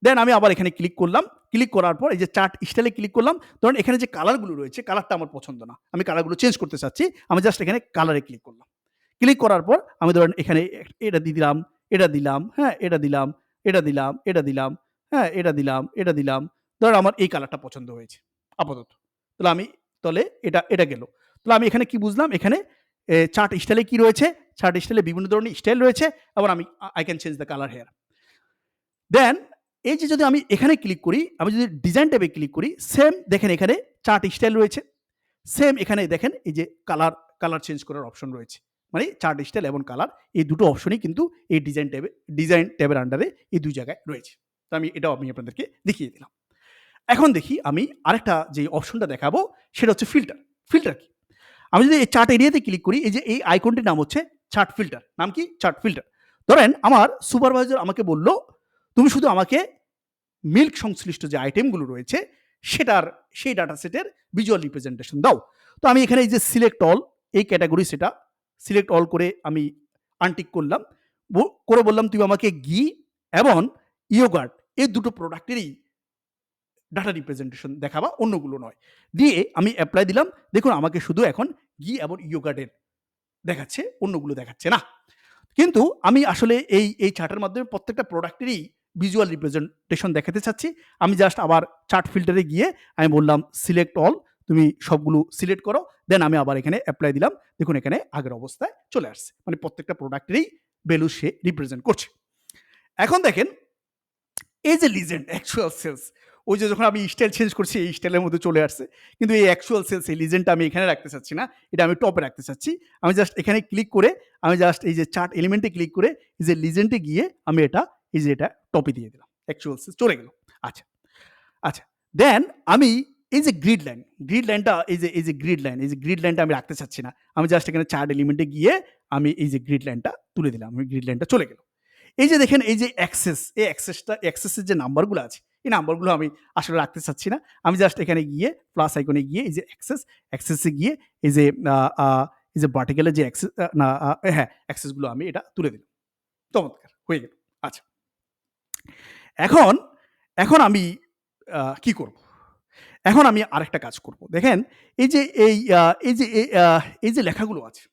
দেন আমি আবার এখানে ক্লিক করলাম। ক্লিক করার পর এই যে চার্ট স্টাইলে ক্লিক করলাম। ধরুন এখানে যে কালারগুলো রয়েছে, কালারটা আমার পছন্দ না। আমি কালারগুলো চেঞ্জ করতে চাচ্ছি। আমি জাস্ট এখানে কালারে ক্লিক করলাম। ক্লিক করার পর আমি ধরেন এখানে এটা দিলাম, এটা দিলাম, হ্যাঁ, এটা দিলাম, এটা দিলাম, এটা দিলাম, হ্যাঁ, এটা দিলাম, এটা দিলাম। ধরেন আমার এই কালারটা পছন্দ হয়েছে আপাতত। তাহলে আমি তাহলে এটা গেল। তাহলে আমি এখানে কি বুঝলাম? এখানে চার্ট স্টাইলে কি রয়েছে? চার্ট স্টাইলে বিভিন্ন ধরনের স্টাইল রয়েছে। আবার আমি I can change the colour hair. Then এই যে যদি আমি এখানে ক্লিক করি, আমি যদি ডিজাইন ট্যাবে ক্লিক করি, সেম দেখেন এখানে চার্ট স্টাইল রয়েছে। সেম এখানে দেখেন এই যে কালার চেঞ্জ করার অপশন রয়েছে। মানে চার্ট স্টাইল এবং কালার এই দুটো অপশনই কিন্তু এই ডিজাইন ট্যাবের আন্ডারে এই ২ জায়গায় রয়েছে। তো এটাও আমি আপনাদেরকে দেখিয়ে দিলাম। এখন দেখি আমি আরেকটা যে অপশনটা দেখাবো সেটা হচ্ছে ফিল্টার। ফিল্টার কি? আমি যদি এই চার্ট এরিয়াতে ক্লিক করি, এই যে এই আইকনটির নাম হচ্ছে চার্ট ফিল্টার। নাম কি? Chart filter. ধরেন আমার সুপারভাইজার আমাকে বলল, "তুমি শুধু আমাকে মিল্ক সংশ্লিষ্ট যে আইটেমগুলো রয়েছে সেটার সেই ডাটা সেটের ভিজুয়াল রিপ্রেজেন্টেশন দাও। তো আমি এখানে এই যে সিলেক্ট অল এই ক্যাটাগরি সেটা সিলেক্ট অল করে আমি আনটিক করলাম, করে বললাম তুমি আমাকে ঘি এবং ইয়োগার্ট এই দুটো প্রোডাক্টেরই ডাটা রিপ্রেজেন্টেশন দেখাবা, অন্যগুলো নয়। দিয়ে আমি অ্যাপ্লাই দিলাম। দেখুন আমাকে শুধু এখন ঘি এবং ইয়োগার্টের দেখাচ্ছে, অন্যগুলো দেখাচ্ছে না। কিন্তু আমি আসলে এই চার্টের মাধ্যমে প্রত্যেকটা প্রোডাক্টেরই ভিজুয়াল রিপ্রেজেন্টেশন দেখাতে চাচ্ছি। আমি জাস্ট আবার চার্ট ফিল্টারে গিয়ে আমি বললাম সিলেক্ট অল, তুমি সবগুলো সিলেক্ট করো। দেন আমি আবার এখানে অ্যাপ্লাই দিলাম। দেখুন এখানে আগের অবস্থায় চলে আসছে, মানে প্রত্যেকটা প্রোডাক্টেরই ভ্যালু সে রিপ্রেজেন্ট করছে। এখন দেখেন এই যে লিজেন্ড অ্যাকচুয়াল সেলস, ওই যে যখন আমি স্টাইল চেঞ্জ করছি এই স্টাইলের মধ্যে চলে আসছে, কিন্তু এই অ্যাকচুয়াল সেলস এই লিজেন্ডটা আমি এখানে রাখতে চাচ্ছি না, এটা আমি টপে রাখতে চাচ্ছি। আমি জাস্ট এখানে ক্লিক করে আমি জাস্ট এই যে চার্ট এলিমেন্টে ক্লিক করে এই যে লিজেন্ডে গিয়ে আমি এটা এই যে এটা টপে দিয়ে দিলাম, অ্যাকচুয়াল সেলস চলে গেল। আচ্ছা আচ্ছা, দেন আমি এই যে গ্রিড লাইনটা এই যে গ্রিড লাইনটা আমি রাখতে চাচ্ছি না। আমি জাস্ট এখানে চার্ট এলিমেন্টে গিয়ে আমি এই যে গ্রিড লাইনটা তুলে দিলাম, আমি গ্রিড লাইনটা চলে গেল। এই যে দেখেন এই যে অ্যাক্সেস, এই অ্যাক্সেসের যে নাম্বারগুলো আছে, এই নাম্বারগুলো আমি আসলে রাখতে চাচ্ছি না। আমি জাস্ট এখানে গিয়ে প্লাস আইকনে গিয়ে এই যে অ্যাক্সেসে গিয়ে এই যে এই যে ভার্টিক্যালের যে অ্যাক্সেস না হ্যাঁ, অ্যাক্সেসগুলো আমি এটা তুলে দিলাম। চমৎকার হয়ে গেল। আচ্ছা, এখন এখন আমি কি করব? এখন আমি আরেকটা কাজ করব। দেখেন এই যে এই যে লেখাগুলো আছে,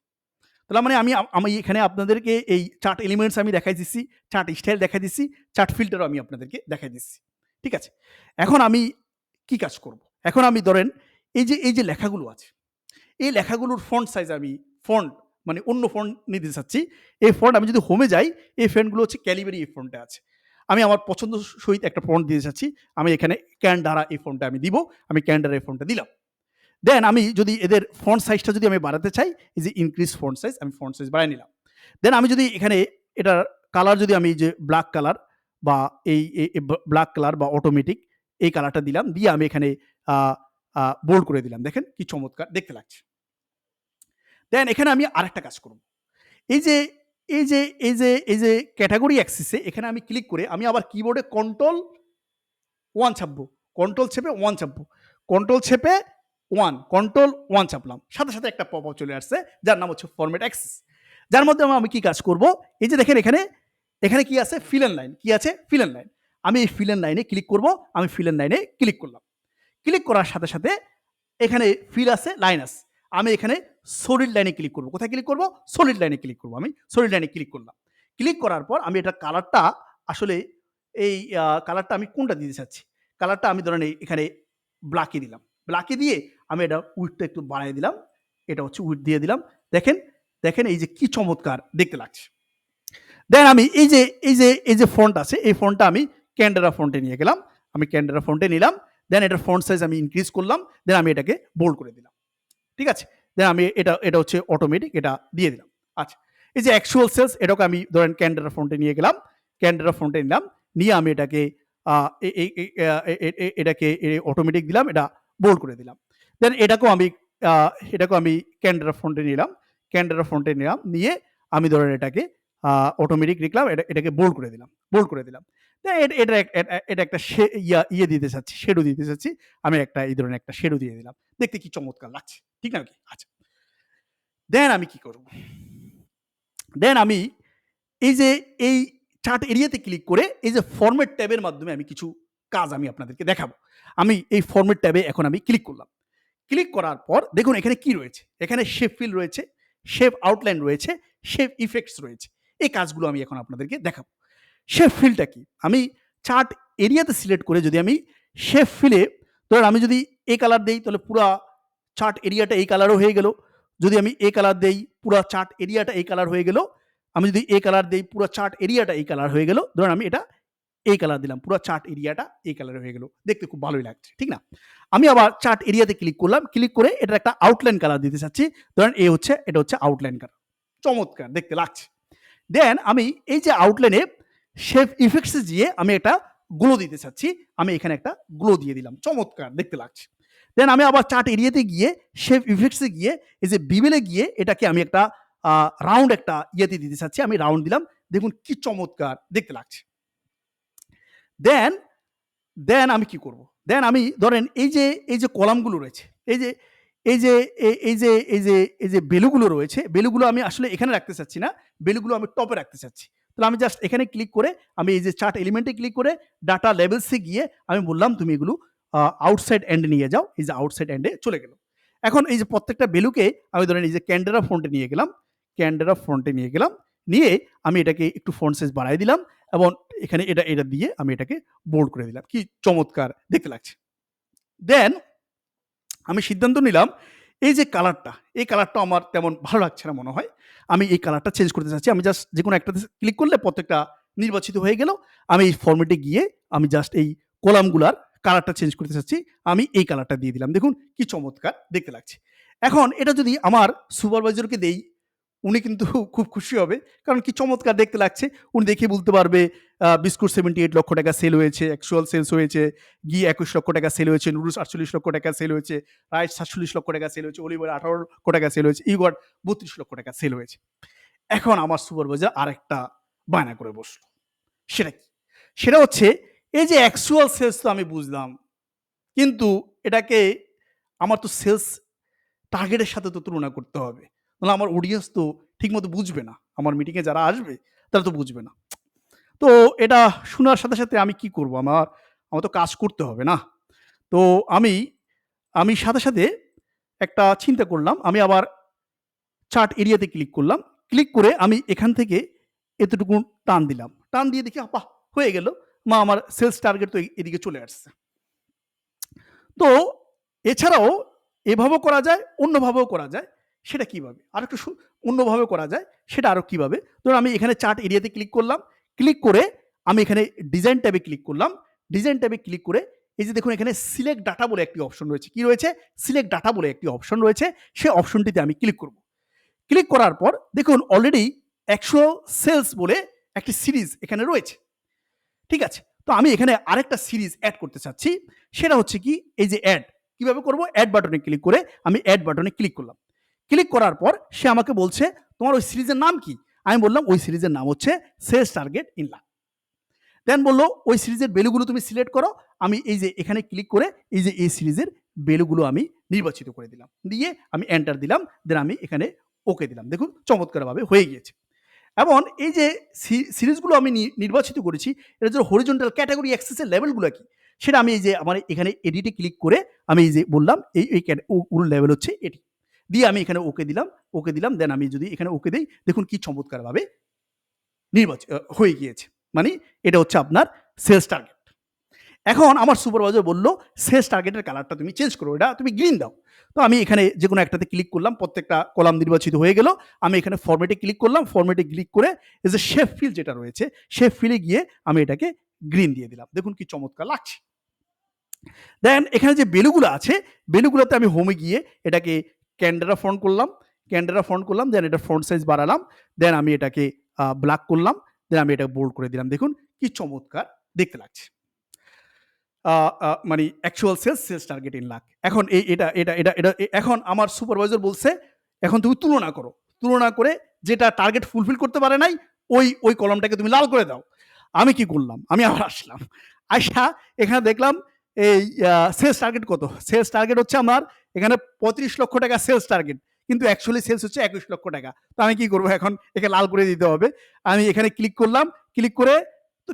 তাহলে মানে আমি এখানে আপনাদেরকে এই চার্ট এলিমেন্টস আমি দেখাই দিচ্ছি, চার্ট স্টাইল দেখাই দিচ্ছি, চার্ট ফিল্টারও আমি আপনাদেরকে দেখাই দিচ্ছি। ঠিক আছে? এখন আমি কি কাজ করব? এখন আমি ধরেন এই যে লেখাগুলো আছে, এই লেখাগুলোর ফন্ট সাইজ আমি ফন্ট মানে অন্য ফন্ট নিতে চাচ্ছি। এই ফন্ট আমি যদি হোমে যাই, এই ফন্টগুলো হচ্ছে ক্যালিবারি এই ফন্টে আছে। আমি আমার পছন্দ সহিত একটা ফন্ট দিতে চাচ্ছি। আমি এখানে ক্যানডারা এই ফন্টটা আমি দিব। আমি ক্যানডারা এই ফন্টটা দিলাম। দেন আমি যদি এদের ফন্ট সাইজটা যদি আমি বাড়াতে চাই, এই যে ইনক্রিজ ফন্ট সাইজ, আমি ফন্ট সাইজ বাড়ায় নিলাম। দেন আমি যদি এখানে এটার কালার যদি আমি যে ব্ল্যাক কালার বা এই ব্ল্যাক কালার বা অটোমেটিক এই কালারটা দিলাম, দিয়ে আমি এখানে বোল্ড করে দিলাম। দেখেন কি চমৎকার দেখতে লাগছে। দেন এখানে আমি আরেকটা কাজ করব। এই যে এই যে ক্যাটাগরি অ্যাক্সিসে এখানে আমি ক্লিক করে আমি আবার কিবোর্ডে কন্ট্রোল 1 চাপবো। কন্ট্রোল চেপে 1 চাপবো। কন্ট্রোল চেপে 1, কন্ট্রোল 1 চাপলাম। সাথে, সাথে একটা পপআপ চলে আসছে যার নাম হচ্ছে ফরম্যাট অ্যাক্সিস। যার মধ্যে আমি কি কাজ করব? এই যে দেখেন এখানে কি আছে? Fill and line. কি আছে? Fill and line. আমি এই ফিল এন্ড লাইনে ক্লিক করব। আমি ফিল এন্ড লাইনে ক্লিক করলাম। ক্লিক করার সাথে, সাথে এখানে ফিল আছে, লাইন আছে। আমি এখানে সলিড লাইনে ক্লিক করব। কোথায় ক্লিক করব? সলিড লাইনে ক্লিক করব। আমি সলিড লাইনে ক্লিক করলাম। ক্লিক করার পর আমি এটার কালারটা আসলে এই কালারটা আমি কোনটা দিতে চাচ্ছি? কালারটা আমি ধরেন এখানে ব্ল্যাকে দিলাম। ব্ল্যাকে দিয়ে আমি এটা উইডথটা একটু বাড়ায় দিলাম। এটা হচ্ছে উইডথ দিয়ে দিলাম। দেখেন, দেখেন এই যে কি চমৎকার দেখতে লাগছে। দেন আমি এই যে ফন্ট আছে, এই ফন্টটা আমি ক্যানডারা ফন্টে নিয়ে গেলাম। আমি ক্যানডারা ফন্টে নিলাম। দেন এটার ফন্ট সাইজ আমি ইনক্রিজ করলাম। দেন আমি এটাকে বোল্ড করে দিলাম। ঠিক আছে? দেন আমি এটা হচ্ছে অটোমেটিক, এটা দিয়ে দিলাম। আচ্ছা, এই যে অ্যাকচুয়াল সেলস এটাকে আমি ধরেন ক্যানডারা ফন্টে নিয়ে গেলাম। ক্যানডারা ফন্টে নিলাম। নিয়ে আমি এটাকে এটাকে অটোমেটিক দিলাম, এটা বোল্ড করে দিলাম। দেন এটাকেও আমি ক্যানডারা ফন্টে নিলাম। ক্যানডারা ফন্টে নিলাম। নিয়ে আমি ধরেন এটাকে অটোমেটিক লিখলাম, এটাকে বোল্ড করে দিলাম। বোল্ড করে দিলাম। এটা একটা ইয়ে দিতে চাচ্ছি, শেডো দিতে চাচ্ছি। আমি একটা এই ধরনের একটা শেডো দিয়ে দিলাম। দেখতে কি চমৎকার লাগছে। ঠিক না কি? আচ্ছা। দেন আমি কি করব? দেন আমি এই যে এই চার্ট এরিয়াতে ক্লিক করে এই যে ফরম্যাট ট্যাবের মাধ্যমে আমি কিছু কাজ আমি আপনাদেরকে দেখাবো। আমি এই ফরম্যাট ট্যাবে এখন আমি ক্লিক করলাম। ক্লিক করার পর দেখুন এখানে কি রয়েছে? এখানে শেপ ফিল রয়েছে, শেপ আউটলাইন রয়েছে, শেপ ইফেক্টস রয়েছে। এই কাজগুলো আমি এখন আপনাদেরকে দেখাবো। শেপ ফিলটা কি? আমি চার্ট এরিয়াতে সিলেক্ট করে যদি আমি শেপ ফিলে ধরেন আমি যদি এই কালার দেই তাহলে পুরা চার্ট এরিয়াটা এই কালারও হয়ে গেল। যদি আমি এই কালার দেই পুরা চার্ট এরিয়াটা এই কালার হয়ে গেল। আমি যদি এই কালার দেই পুরা চার্ট এরিয়াটা এই কালার হয়ে গেল। ধরেন আমি এটা এই কালার দিলাম। পুরা চার্ট এরিয়াটা এই কালার হয়ে গেল। দেখতে খুব ভালোই লাগছে। ঠিক না? আমি আবার চার্ট এরিয়াতে ক্লিক করলাম। ক্লিক করে এটার একটা আউটলাইন কালার দিতে চাচ্ছি। ধরেন এটা হচ্ছে আউটলাইন কালার। চমৎকার দেখতে লাগছে। দেন আমি এই যে আউটলাইনে শেপ ইফেক্টস এ গিয়ে আমি একটা গ্লো দিতে চাচ্ছি। আমি এখানে একটা গ্লো দিয়ে দিলাম। চমৎকার দেখতে লাগছে। দেন আমি আবার চার্ট এরিয়াতে গিয়ে শেপ ইফেক্টস এ গিয়ে এই যে বিবেলে গিয়ে এটাকে আমি একটা রাউন্ড একটা ইয়েতে দিতে চাচ্ছি। আমি রাউন্ড দিলাম। দেখুন কি চমৎকার দেখতে লাগছে। দেন দেন আমি কি করব? দেন আমি ধরেন এই যে কলামগুলো রয়েছে, এই যে এই যে এই যে ভ্যালুগুলো রয়েছে, ভ্যালুগুলো আমি আসলে এখানে রাখতে চাচ্ছি না, ভ্যালুগুলো আমি টপে রাখতে চাচ্ছি। তাহলে আমি জাস্ট এখানে ক্লিক করে আমি এই যে চার্ট এলিমেন্টে ক্লিক করে ডাটা লেভেলসে গিয়ে আমি বললাম তুমি এগুলো আউটসাইড এন্ডে নিয়ে যাও। এই যে আউটসাইড এন্ডে চলে গেল। এখন এই যে প্রত্যেকটা ভ্যালুকে আমি ধরেন এই যে ক্যান্ডেরা ফন্টে নিয়ে গেলাম, ক্যান্ডেরা ফন্টে নিয়ে গেলাম, নিয়ে আমি এটাকে একটু ফন্ট সাইজ বাড়াই দিলাম এবং এখানে এটা দিয়ে আমি এটাকে বোল্ড করে দিলাম। কি চমৎকার দেখতে লাগছে। দেন আমি সিদ্ধান্ত নিলাম এই যে কালারটা, এই কালারটা আমার তেমন ভালো লাগছে না মনে হয়। আমি এই কালারটা চেঞ্জ করতে চাচ্ছি। আমি জাস্ট যেকোনো একটাতে ক্লিক করলে প্রত্যেকটা নির্বাচিত হয়ে গেল। আমি এই ফরম্যাটে গিয়ে আমি জাস্ট এই কলামগুলার কালারটা চেঞ্জ করতে চাচ্ছি। আমি এই কালারটা দিয়ে দিলাম। দেখুন কি চমৎকার দেখতে লাগছে। এখন এটা যদি আমার সুপারভাইজারকে দেই, উনি কিন্তু খুব খুশি হবে। কারণ কি চমৎকার দেখতে লাগছে। উনি দেখে বলতে পারবে বিস্কুট 78 লক্ষ টাকা সেল হয়েছে, অ্যাকচুয়াল সেলস হয়েছে, ঘি 21 লক্ষ টাকা সেল হয়েছে, নুডলস 48 লক্ষ টাকা সেল হয়েছে, রাইস 47 লক্ষ টাকা সেল হয়েছে, অলিভ অয়েল 18 লক্ষ টাকা সেল হয়েছে, ইগোয়ার্ড 32 লক্ষ টাকা সেল হয়েছে। এখন আমার সুপারভাইজার আরেকটা বায়না করে বসলো। সেটা কি? সেটা হচ্ছে এই যে অ্যাকচুয়াল সেলস তো আমি বুঝলাম। কিন্তু এটাকে আমার তো সেলস টার্গেটের সাথে তো তুলনা করতে হবে। নাহলে আমার অডিয়েন্স তো ঠিকমতো বুঝবে না। আমার মিটিংয়ে যারা আসবে তারা তো বুঝবে না। তো এটা শোনার সাথে, সাথে আমি কি করব? আমার তো কাজ করতে হবে না? তো আমি আমি সাথে, সাথে একটা চিন্তা করলাম। আমি আবার চার্ট এরিয়াতে ক্লিক করলাম। ক্লিক করে আমি এখান থেকে এতটুকু টান দিলাম। টান দিয়ে দেখি বাহ! হয়ে গেল। আমার সেলস টার্গেট তো এদিকে চলে আসছে। তো এছাড়াও এভাবেও করা যায়, অন্যভাবেও করা যায়। সেটা কিভাবে? আরেকটু অন্যভাবে করা যায়। সেটা আরো কিভাবে? ধরুন আমি এখানে চার্ট এরিয়াতে ক্লিক করলাম। ক্লিক করে আমি এখানে ডিজাইন ট্যাবে ক্লিক করলাম। ডিজাইন ট্যাবে ক্লিক করে এই যে দেখুন এখানে সিলেক্ট ডাটা বলে একটি অপশন রয়েছে। কি রয়েছে? সিলেক্ট ডাটা বলে একটি অপশন রয়েছে। সেই অপশনটিতে আমি ক্লিক করব। ক্লিক করার পর দেখুন অলরেডি ১০০ সেলস বলে একটি সিরিজ এখানে রয়েছে। ঠিক আছে? তো আমি এখানে আরেকটা সিরিজ এড করতে চাচ্ছি। সেটা হচ্ছে কি এই যে এড। কিভাবে করব? এড বাটনে ক্লিক করে আমি এড বাটনে ক্লিক করলাম। ক্লিক করার পর সে আমাকে বলছে, "তোমার ওই সিরিজের নাম কি?" আমি বললাম, "ওই সিরিজের নাম হচ্ছে সেলস টার্গেট ইন লাখ।" দেন বলল, "ওই সিরিজের ভ্যালুগুলো তুমি সিলেক্ট করো।" আমি এই যে এখানে ক্লিক করে এই যে এই সিরিজের ভ্যালুগুলো আমি নির্বাচিত করে দিলাম। দিয়ে আমি এন্টার দিলাম। দেন আমি এখানে ওকে দিলাম। দেখুন চমৎকারভাবে হয়ে গিয়েছে। এবং এই যে সিরিজগুলো আমি নির্বাচিত করেছি, এটার জন্য হরিজন্টাল ক্যাটেগরি অ্যাক্সেস এর লেভেলগুলো কি? সেটা আমি এই যে আমার এখানে এডিটে ক্লিক করে আমি এই যে বললাম এই ওগুলোর লেভেল হচ্ছে এটি। দিয়ে আমি এখানে ওকে দিলাম, ওকে দিলাম। দেন আমি যদি এখানে ওকে দেই, দেখুন কি চমৎকারভাবে হয়ে গিয়েছে। মানে এটা হচ্ছে আপনার সেলস টার্গেট। এখন আমার সুপারভাইজার বলল, "সেলস টার্গেটের কালারটা তুমি চেঞ্জ করো। এটা তুমি গ্রিন দাও।" তো আমি এখানে যেকোনো একটাতে ক্লিক করলাম। প্রত্যেকটা কলাম নির্বাচিত হয়ে গেল। আমি এখানে ফরম্যাটে ক্লিক করলাম। ফরম্যাটে ক্লিক করে এই যে শেপ ফিল যেটা রয়েছে, শেপ ফিলে গিয়ে আমি এটাকে গ্রিন দিয়ে দিলাম। দেখুন কি চমৎকার লাগছে। দেন এখানে যে ভ্যালুগুলো আছে, ভ্যালুগুলোতে আমি হোমে গিয়ে এটাকে ক্যানডেরা ফন্ট করলাম। ক্যানডেরা ফন্ট করলাম। দেন এটার ফন্ট সাইজ বাড়ালাম। দেন আমি এটাকে ব্ল্যাক করলাম। দেন আমি এটা বোল্ড করে দিলাম। দেখুন কি চমৎকার দেখতে লাগছে। আ আ মানে actual sales target in lakh. এখন এটা এখন আমার সুপারভাইজার বলছে, "এখন তুমি তুলনা করো। তুলনা করে যেটা টার্গেট ফুলফিল করতে পারে নাই, ওই কলামটাকে তুমি লাল করে দাও।" আমি কি করলাম? আমি আবার আসলাম। আইসা এখানে দেখলাম এই সেলস টার্গেট কত? সেলস টার্গেট হচ্ছে আমার এখানে ৩৫ লক্ষ টাকা সেলস টার্গেট। কিন্তু অ্যাকচুয়ালি সেলস হচ্ছে ২১ লক্ষ টাকা। তো আমি কি করব এখন? একে লাল করে দিতে হবে। আমি এখানে ক্লিক করলাম। ক্লিক করে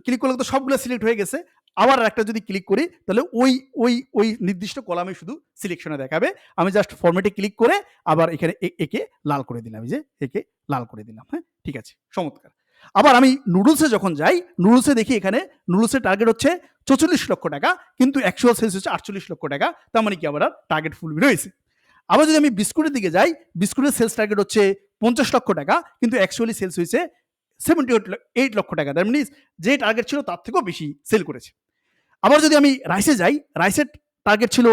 ক্লিক করলে তো সবগুলো সিলেক্ট হয়ে গেছে। আবার আরেকটা যদি ক্লিক করি তাহলে ওই নির্দিষ্ট কলামে শুধু সিলেকশনে দেখাবে। আমি জাস্ট ফরম্যাটে ক্লিক করে আবার এখানে একে লাল করে দিলাম। এই যে একে লাল করে দিলাম। হ্যাঁ? ঠিক আছে। চমৎকার। আবার আমি নুডলসে যখন যাই, নুডলসে দেখি এখানে নুডলসের টার্গেট হচ্ছে ৪৪ লক্ষ টাকা। কিন্তু অ্যাকচুয়াল সেলস হচ্ছে ৪৮ লক্ষ টাকা। তার মানে কি আমার টার্গেট ফুলফিল হয়েছে। আবার যদি আমি বিস্কুটের দিকে যাই, বিস্কুটের সেলস টার্গেট হচ্ছে ৫০ লক্ষ টাকা। কিন্তু অ্যাকচুয়ালি সেলস হয়েছে 78 লক্ষ টাকা। দ্যাট মিনস যে টার্গেট ছিল তার থেকেও বেশি সেল করেছে। আবার যদি আমি রাইসে যাই, রাইসের টার্গেট ছিল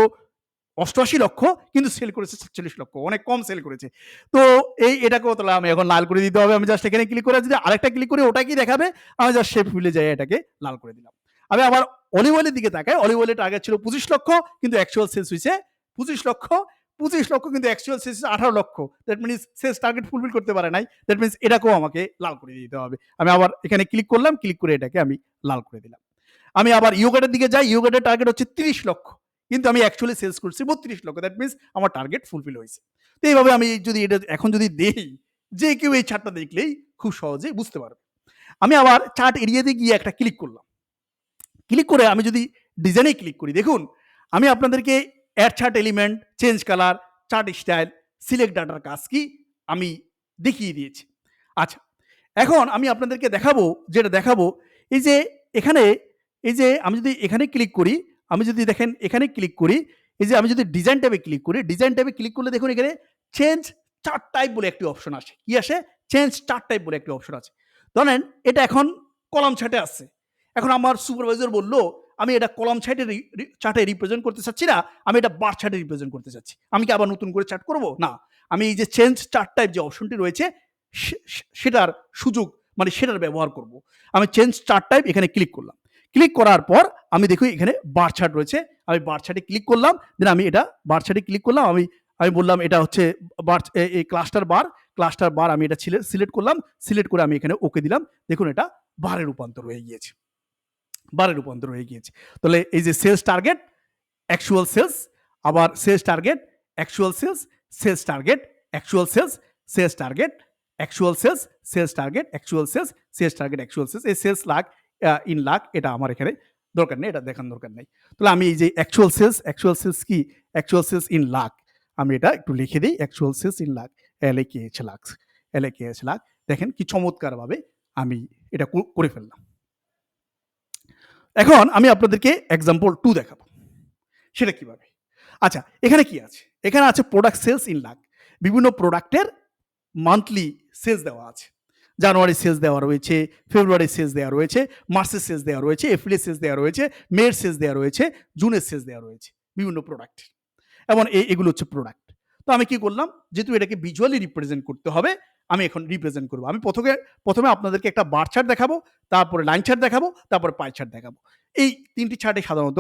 ৮৮ লক্ষ কিন্তু সেল করেছে ৪৬ লক্ষ। অনেক কম সেল করেছে। তো এটাকেও তাহলে আমি এখন লাল করে দিতে হবে। আমি জাস্ট এখানে ক্লিক করে যদি আরেকটা ক্লিক করি ওটা কি দেখাবে? আমি জাস্ট শেপ ফিলে যাই এটাকে লাল করে দিলাম। আমি আবার অলিভ অয়েলের দিকে তাকাই। অলিভ অয়েলের টার্গেট ছিল ২৫ লক্ষ কিন্তু অ্যাকচুয়াল সেলস হইছে ২৫ লক্ষ। ২৫ লক্ষ কিন্তু অ্যাকচুয়াল সেলস হচ্ছে ১৮ লক্ষ। That means sales target fulfil করতে পারে নাই। দ্যাট মিনস এটাকেও আমাকে লাল করে দিতে হবে। আমি আবার এখানে ক্লিক করলাম। ক্লিক করে এটাকে আমি লাল করে দিলাম। আমি আবার ইয়োগাটের দিকে যাই, ইয়োগাটের টার্গেট হচ্ছে 30 লক্ষ, কিন্তু আমি অ্যাকচুয়ালি সেলস করছি 32 লক্ষ। দ্যাট মিনস আমার টার্গেট ফুলফিল হয়েছে। তো এইভাবে আমি যদি এটা এখন যদি দেই, যে কেউ এই চার্টটা দেখলেই খুব সহজে বুঝতে পারবে। আমি আবার চার্ট এরিয়াতে গিয়ে একটা ক্লিক করলাম। ক্লিক করে আমি যদি ডিজাইনে ক্লিক করি, দেখুন আমি আপনাদেরকে add chart element, change colour, chart style, select ডাটার কাজ কি আমি দেখিয়ে দিয়েছি। আচ্ছা, এখন আমি আপনাদেরকে দেখাবো, যেটা দেখাবো এই যে এখানে, এই যে আমি যদি এখানে ক্লিক করি, আমি যদি দেখেন এখানে ক্লিক করি, এই যে আমি যদি ডিজাইন ট্যাবে ক্লিক করি, ডিজাইন ট্যাবে ক্লিক করলে দেখুন এখানে চেঞ্জ চার্ট টাইপ বলে একটি অপশন আসে। কি আসে? চেঞ্জ চার্ট টাইপ বলে একটি অপশন আছে। ধরেন এটা এখন কলাম চার্টে আছে। এখন আমার সুপারভাইজার বলল আমি এটা কলাম চার্টে রিপ্রেজেন্ট করতে চাচ্ছি না, আমি এটা বার চার্টে রিপ্রেজেন্ট করতে চাচ্ছি। আমি কি আবার নতুন করে চার্ট করব? না, আমি এই যে চেঞ্জ চার্ট টাইপ যে অপশনটি রয়েছে সেটার সুযোগ, মানে সেটার ব্যবহার করব। আমি চেঞ্জ চার্ট টাইপ এখানে ক্লিক করলাম। ক্লিক করার পর আমি দেখি এখানে বার চার্ট রয়েছে, আমি বার চার্টে ক্লিক করলাম। দেন আমি এটা বার চার্টে ক্লিক করলাম, আমি আমি বললাম এটা হচ্ছে বার, এই ক্লাস্টার বার আমি এটা সিলেক্ট করলাম। সিলেক্ট করে আমি এখানে ওকে দিলাম। দেখুন এটা বারে রূপান্তর হয়ে গিয়েছে, বারে রূপান্তর হয়ে গিয়েছে। তাহলে এই যে সেলস টার্গেট, অ্যাকচুয়াল সেলস, আবার sales target, actual sales, sales target, actual sales, sales target, actual sales, sales target, actual sales, sales target, actual sales. এই সেলস লাখ ইন লাখ এটা আমার এখানে দরকার নেই, এটা দেখার দরকার নেই। তাহলে আমি এই যে অ্যাকচুয়াল সেলস কি, অ্যাকচুয়াল সেলস ইন লাখ, আমি এটা একটু লিখে দিই, actual sales in lakh, LAKH lakh, LAKH lakh. দেখেন কি চমৎকারভাবে আমি এটা করে ফেললাম। এখন আমি আপনাদেরকে এক্সাম্পল 2 দেখাবো। সেটা কিভাবে? আচ্ছা, এখানে কি আছে? এখানে আছে প্রোডাক্ট সেলস ইন লাখ। বিভিন্ন প্রোডাক্টের মান্থলি সেলস দেওয়া আছে। জানুয়ারি সেলস দেওয়া রয়েছে, ফেব্রুয়ারি সেলস দেওয়া রয়েছে, মার্চের সেলস দেওয়া রয়েছে, এপ্রিলের সেলস দেওয়া রয়েছে, মের সেলস দেওয়া রয়েছে, জুনের সেলস দেওয়া রয়েছে। বিভিন্ন প্রোডাক্ট। এবং এগুলো হচ্ছে প্রোডাক্ট। তো আমি কি করলাম? যেহেতু এটাকে ভিজুয়ালি রিপ্রেজেন্ট করতে হবে, আমি এখন রিপ্রেজেন্ট করব। আমি প্রথমে আপনাদেরকে একটা বার চার্ট দেখাবো, তারপরে লাইন চার্ট দেখাবো, তারপরে পাই চার্ট দেখাবো। এই ৩ টি চার্টই সাধারণত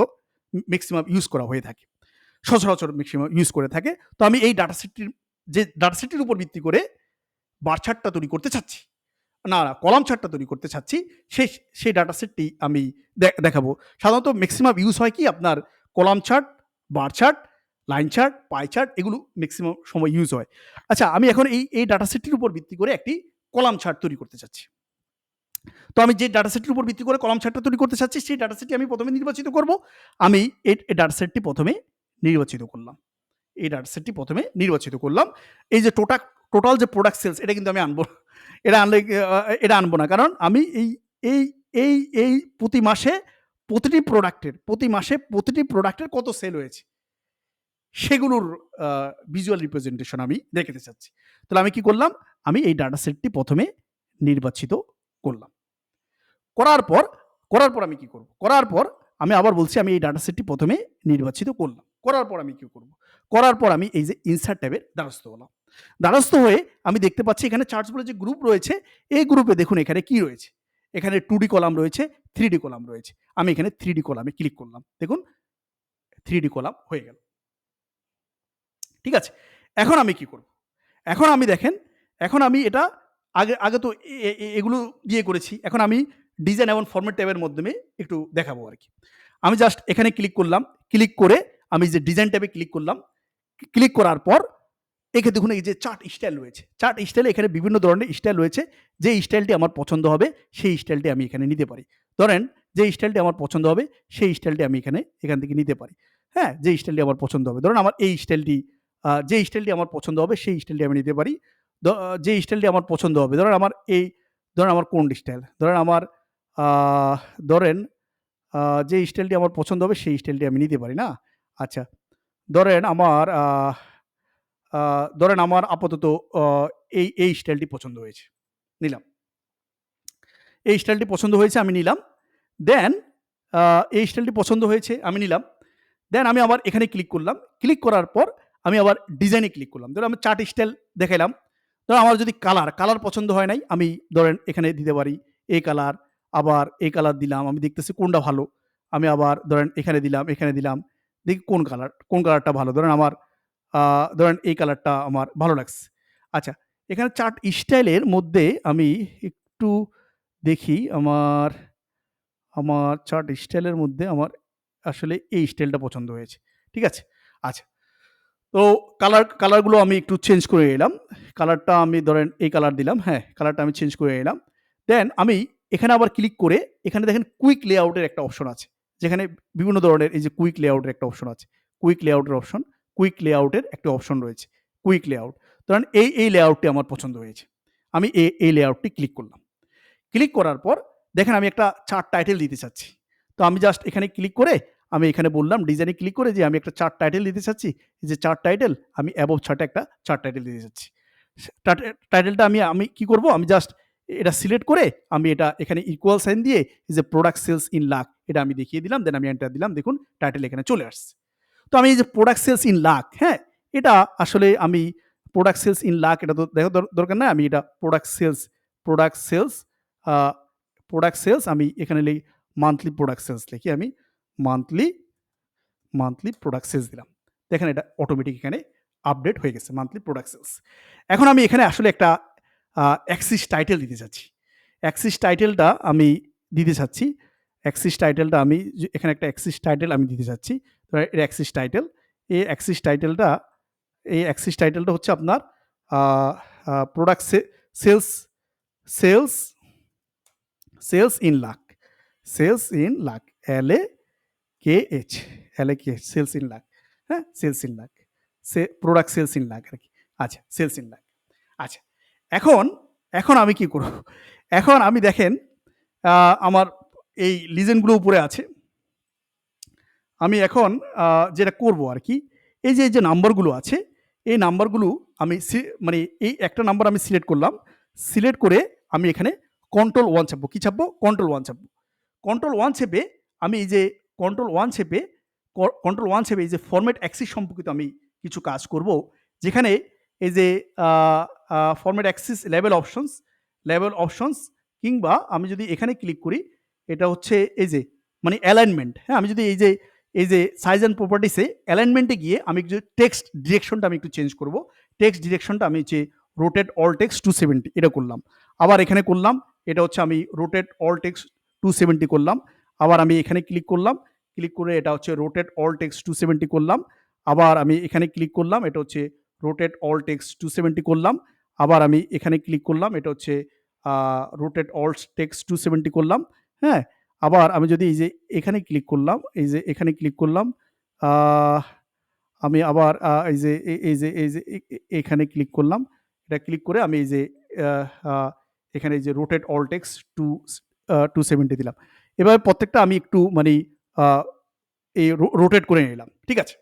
ম্যাক্সিমাম ইউজ করা হয়ে থাকে। সচরাচর ম্যাক্সিমাম ইউজ করে থাকে। তো আমি এই ডাটা সেটটির উপর ভিত্তি করে বার চার্টটা তৈরি করতে চাচ্ছি। না, কলাম চার্টটা তৈরি করতে চাচ্ছি। সেই ডাটা সেটটি আমি দেখাবো। সাধারণত ম্যাক্সিমাম ইউজ হয় কি আপনার column chart, bar chart, line chart, pie chart, এগুলো ম্যাক্সিমাম সময় ইউজ হয়। আচ্ছা, আমি এখন এই ডাটা সেটটির উপর ভিত্তি করে একটি কলাম চার্ট তৈরি করতে চাচ্ছি। তো আমি যে ডাটা সেটটির উপর ভিত্তি করে কলাম চার্টটা তৈরি করতে চাচ্ছি, সেই ডাটা সেটটি আমি প্রথমে নির্বাচিত করব। আমি এই ডাটা সেটটি প্রথমে নির্বাচিত করলাম। এই ডাটা সেটটি প্রথমে নির্বাচিত করলাম। এই যে টোটাল যে প্রোডাক্ট সেলস, এটা কিন্তু আমি আনবো না। এটা আনলে এটা আনবো না। কারণ আমি এই এই এই প্রতি মাসে প্রতি মাসে প্রতিটি প্রোডাক্টের কত সেল হয়েছে সেগুলোর ভিজুয়াল রিপ্রেজেন্টেশন আমি দেখাতে চাচ্ছি। তাহলে আমি কি করলাম? আমি এই ডাটা সেটটি প্রথমে নির্বাচিত করলাম। করার পর আমি কি করব? করার পর আমি আবার বলছি, আমি এই ডাটা সেটটি প্রথমে নির্বাচিত করলাম। করার পর আমি কি করব? করার পর আমি এই যে ইনসার্ট ট্যাবের দ্বারস্থ হলাম। দ্বারস্থ হয়ে আমি দেখতে পাচ্ছি এখানে চার্টস বলে যে গ্রুপ রয়েছে, এই গ্রুপে দেখুন এখানে কি রয়েছে? এখানে 2D কলাম রয়েছে, 3D কলাম রয়েছে। আমি এখানে 3D কলামে ক্লিক করলাম। দেখুন 3D কলাম হয়ে গেল। ঠিক আছে? এখন আমি কি করব? এখন আমি দেখেন, এখন আমি এটা আগে তো এগুলো দিয়ে করেছি। এখন আমি ডিজাইন এবং ফরম্যাট ট্যাবের মাধ্যমে একটু দেখাবো আরকি। আমি জাস্ট এখানে ক্লিক করলাম। ক্লিক করে আমি যে ডিজাইন ট্যাবে ক্লিক করলাম। ক্লিক করার পর এখানে দেখুন এই যে চার্ট স্টাইল রয়েছে। চার্ট স্টাইলে এখানে বিভিন্ন ধরনের স্টাইল রয়েছে। যে স্টাইলটি আমার পছন্দ হবে সেই স্টাইলটি আমি এখানে নিতে পারি। ধরেন যে স্টাইলটি আমার পছন্দ হবে সেই স্টাইলটি আমি এখান থেকে নিতে পারি। হ্যাঁ? যে স্টাইলটি আমার পছন্দ হবে। ধরুন আমার এই স্টাইলটি, যে স্টাইলটি আমার পছন্দ হবে সেই স্টাইলটি আমি নিতে পারি। যে স্টাইলটি আমার পছন্দ হবে। ধরেন আমার কোন স্টাইল? ধরেন আমার আ ধরেন যে স্টাইলটি আমার পছন্দ হবে সেই স্টাইলটি আমি নিতে পারি না? আচ্ছা। ধরেন আমার আ আ ধরেন আমার আপাতত অ এই স্টাইলটি পছন্দ হয়েছে। নিলাম। এই স্টাইলটি পছন্দ হয়েছে, আমি নিলাম। দেন এই স্টাইলটি পছন্দ হয়েছে, আমি নিলাম। দেন আমি আবার এখানে ক্লিক করলাম। ক্লিক করার পর আমি আবার ডিজাইনে ক্লিক করলাম। ধরুন আমি চার্ট স্টাইল দেখাইলাম। ধরুন আমার যদি কালার পছন্দ হয় নাই, আমি ধরেন এখানে দিতে পারি এই কালার, আবার এই কালার দিলাম। আমি দেখতেছি কোনটা ভালো। আমি আবার ধরেন এখানে দিলাম, এখানে দিলাম। দেখি কোন কালারটা ভালো। আ ধরেন এই কালারটা আমার ভালো লাগছে। আচ্ছা, এখানে চার্ট স্টাইলের মধ্যে আমি একটু দেখি আমার আমার চার্ট স্টাইলের মধ্যে আমার আসলে এই স্টাইলটা পছন্দ হয়েছে। ঠিক আছে? আচ্ছা। তো কালারগুলো আমি একটু চেঞ্জ করে নিলাম। কালারটা আমি ধরেন এই কালার দিলাম। হ্যাঁ, কালারটা আমি চেঞ্জ করে নিলাম। দেন আমি এখানে আবার ক্লিক করে এখানে দেখেন কুইক লেআউট এর একটা অপশন আছে। যেখানে বিভিন্ন ধরনের এই যে কুইক লেআউট এর একটা অপশন আছে। কুইক লেআউট এর একটা অপশন রয়েছে। Quick layout. ধরেন এই লেআউটটি আমার পছন্দ হয়েছে। আমি এই লেআউটটি ক্লিক করলাম। ক্লিক করার পর দেখেন আমি একটা চার্ট টাইটেল দিতে চাচ্ছি। তো আমি জাস্ট এখানে ক্লিক করে আমি এখানে বললাম ডিজাইনে ক্লিক করে যে আমি একটা চার্ট টাইটেল দিতে চাচ্ছি। এই যে চার্ট টাইটেল আমি অ্যাবভ চার্টে একটা চার্ট টাইটেল দিতে চাচ্ছি। টাইটেলটা আমি কি করব? আমি জাস্ট এটা সিলেক্ট করে আমি এটা এখানে ইকুয়াল সাইন দিয়ে এই যে প্রোডাক্ট সেলস ইন লাখ এটা আমি দেখিয়ে দিলাম। দেন আমি এন্টার দিলাম। দেখুন টাইটেল এখানে চলে আসছে। তো আমি এই যে প্রোডাক্ট সেলস ইন লাখ, হ্যাঁ? এটা আসলে আমি প্রোডাক্ট সেলস ইন লাখ এটা তো দেখা দরকার নাই। আমি এটা প্রোডাক্ট সেলস আ প্রোডাক্ট সেলস আমি এখানে মান্থলি প্রোডাক্ট সেলস লিখি আমি মান্থলি প্রোডাক্ট সেলস দিলাম। দেখেন এটা অটোমেটিক এখানে আপডেট হয়ে গেছে মান্থলি প্রোডাক্ট সেলস। এখন আমি এখানে আসলে একটা অ্যাক্সিস টাইটেল দিতে চাচ্ছি। অ্যাক্সিস টাইটেলটা আমি দিতে চাচ্ছি। অ্যাক্সিস টাইটেলটা আমি এখানে একটা অ্যাক্সিস টাইটেল আমি দিতে চাচ্ছি। তো এটা অ্যাক্সিস টাইটেল। এই অ্যাক্সিস টাইটেলটা হচ্ছে আপনার আ আ product sales sales sales in lakh. Sales in lakh. LAKH LAKH sales in lakh. হ্যাঁ? Sales in lakh. Product sales in lakh আরকি। আচ্ছা, সেলস ইন লাখ। আচ্ছা। এখন, এখন আমি কি করব? এখন আমি দেখেন আ আমার এই লিজেন্ড গুলো উপরে আছে। আমি এখন আ যেটা করব আরকি, এই যে নাম্বারগুলো আছে, এই নাম্বারগুলো আমি মানে এই একটা নাম্বার আমি সিলেক্ট করলাম। সিলেক্ট করে আমি এখানে কন্ট্রোল 1 চাপবো। কি চাপবো? কন্ট্রোল 1 চাপবো। কন্ট্রোল 1 চেপে আমি এই যে কন্ট্রোল 1 চেপে কন্ট্রোল 1 চেপে এই যে ফরম্যাট অ্যাক্সিস সম্পর্কিত আমি কিছু কাজ করব। যেখানে এই যে আ আ ফরম্যাট অ্যাক্সিস লেভেল অপশনস কিংবা আমি যদি এখানে ক্লিক করি, এটা হচ্ছে এই যে মানে অ্যালাইনমেন্ট, হ্যাঁ? আমি যদি এই যে সাইজ অ্যান্ড প্রপার্টিস এ অ্যালাইনমেন্ট এ গিয়ে আমি যে টেক্সট ডিরেকশনটা আমি একটু চেঞ্জ করব। টেক্সট ডিরেকশনটা আমি যে রোটেট অল টেক্সট 270 এটা করলাম। আবার এখানে করলাম, এটা হচ্ছে আমি রোটেট অল টেক্সট 270 করলাম। আবার আমি এখানে ক্লিক করলাম। ক্লিক করে এটা হচ্ছে রোটেট অল টেক্সট 270 করলাম। আবার আমি এখানে ক্লিক করলাম। এটা হচ্ছে রোটেট অল টেক্সট 270 করলাম। আবার আমি এখানে ক্লিক করলাম। এটা হচ্ছে আ রোটেট অল টেক্সট 270 করলাম। হ্যাঁ? আবার আমি যদি এই যে এখানে ক্লিক করলাম, এই যে এখানে ক্লিক করলাম। আহ আমি আবার এখানে ক্লিক করলাম। এটা ক্লিক করে আমি এই যে আ আ এখানে এই যে রোটেট অল টেক্সট 270 দিলাম। এভাবে প্রত্যেকটা আমি একটু মানি আ এই রোটেট করে নিলাম। ঠিক আছে?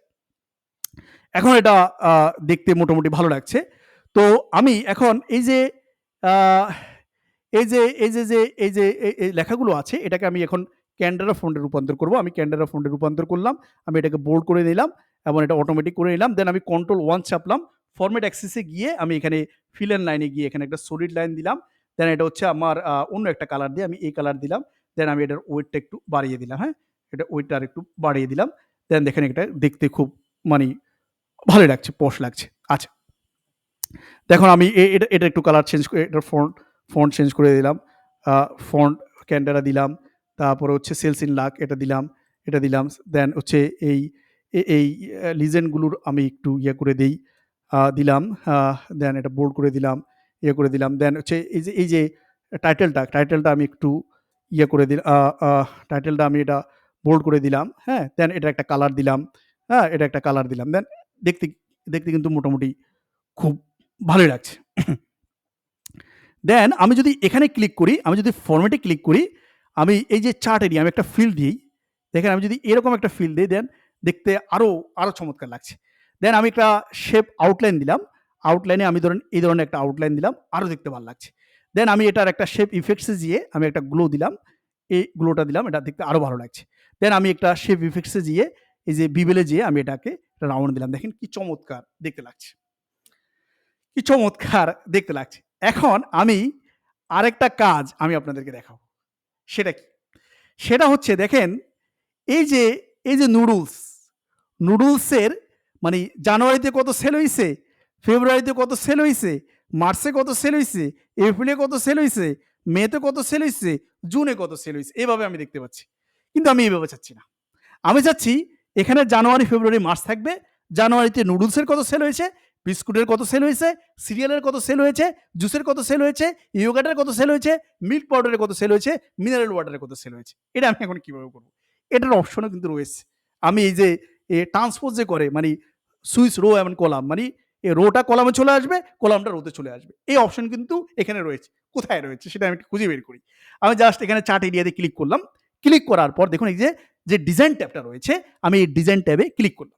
এখন এটা আ দেখতে মোটামুটি ভালো লাগছে। তো আমি এখন এই যে আ এই যে এই যে যে এই যে এই লেখাগুলো আছে এটাকে আমি এখন ক্যানডারা ফন্টে রূপান্তর করব। আমি ক্যানডারা ফন্টে রূপান্তর করলাম। আমি এটাকে বোল্ড করে নিলাম এবং এটা অটোমেটিক করে নিলাম। দেন আমি কন্ট্রোল 1 চাপলাম। ফরমেট অ্যাক্সিস এ গিয়ে আমি এখানে ফিল এন্ড লাইন এ গিয়ে এখানে একটা সলিড লাইন দিলাম। দেন এটা হচ্ছে আমার অন্য একটা কালার দিয়ে আমি এই কালার দিলাম। দেন আমি এটার ওয়েটটা একটু বাড়িয়ে দিলাম, হ্যাঁ? এটা ওয়েটটা আরেকটু বাড়িয়ে দিলাম। দেন দেখেন এটা দেখতে খুব মানি ভালোই লাগছে, পশ লাগছে। আচ্ছা। দেখুন আমি এটা একটু কালার চেঞ্জ করে এটার ফন্ট চেঞ্জ করে দিলাম। আ ফন্ট ক্যানডারা দিলাম। তারপরে হচ্ছে সেলস ইন লাক এটা দিলাম। দেন হচ্ছে এই এই লিজেন্ড গুলোর আমি একটু ইয়ে করে দেই। দিলাম। দেন এটা বোল্ড করে দিলাম, ইয়ে করে দিলাম। দেন হচ্ছে এই যে টাইটেলটা আমি একটু ইয়ে করে দিলাম। টাইটেলটা আমি এটা বোল্ড করে দিলাম। হ্যাঁ? দেন এটা একটা কালার দিলাম। হ্যাঁ? এটা একটা কালার দিলাম। দেন দেখতে দেখতে কিন্তু মোটামুটি খুব ভালোই লাগছে। দেন আমি যদি এখানে ক্লিক করি, আমি যদি ফরম্যাটে ক্লিক করি, আমি এই যে চার্ট এরিয়া আমি একটা ফিল দিই। দেখেন আমি যদি এরকম একটা ফিল দেই দেন দেখতে আরো চমৎকার লাগছে। দেন আমি একটা শেপ আউটলাইন দিলাম। আউটলাইনে আমি ধরেন এই ধরনের একটা আউটলাইন দিলাম। আরো দেখতে ভাল লাগছে। দেন আমি এটার একটা শেপ ইফেক্টস এ যেয়ে আমি একটা গ্লো দিলাম। এই গ্লোটা দিলাম। এটা দেখতে আরো ভালো লাগছে। দেন আমি একটা শেপ ইফেক্টস এ যেয়ে এই যে বিবেলে যেয়ে আমি এটাকে রাউন্ড দিলাম। দেখেন কি চমৎকার দেখতে লাগছে। কি চমৎকার দেখতে লাগছে। এখন আমি আরেকটা কাজ আমি আপনাদেরকে দেখাবো। সেটা কি? সেটা হচ্ছে দেখেন এই যে, এই যে নুডলসের মানে জানুয়ারিতে কত সেল হইছে, ফেব্রুয়ারিতে কত সেল হইছে, মার্চে কত সেল হইছে, এপ্রিলে কত সেল হইছে, মেতে কত সেল হইছে, জুনে কত সেল হইছে। এভাবে আমি দেখতে পাচ্ছি। কিন্তু আমি এভাবে চাচ্ছি না। আমি চাচ্ছি এখানে জানুয়ারি, ফেব্রুয়ারি, মার্চ থাকবে। জানুয়ারিতে নুডলসের কত সেল হয়েছে, বিস্কুটের কত সেল হয়েছে, সিরিয়ালের কত সেল হয়েছে, জুসের কত সেল হয়েছে, ইয়োগার্টের কত সেল হয়েছে, মিল্ক পাউডারের কত সেল হয়েছে, মিনারেল ওয়াটারের কত সেল হয়েছে। এটা আমি এখন কিভাবে করব? এটার অপশনও কিন্তু রয়েছে। আমি এই যে ট্রান্সপোজ যে করে মানে সুইচ রো এবং কলাম মানে রোটা কলামে চলে আসবে, কলামটা রোতে চলে আসবে। এই অপশন কিন্তু এখানে রয়েছে। কোথায় রয়েছে সেটা আমি একটু খুঁজে বের করি। আমি জাস্ট এখানে চার্ট এরিয়াতে ক্লিক করলাম। ক্লিক করার পর দেখুন এই যে ডিজাইন ট্যাবটা রয়েছে, আমি এই ডিজাইন ট্যাবে ক্লিক করলাম।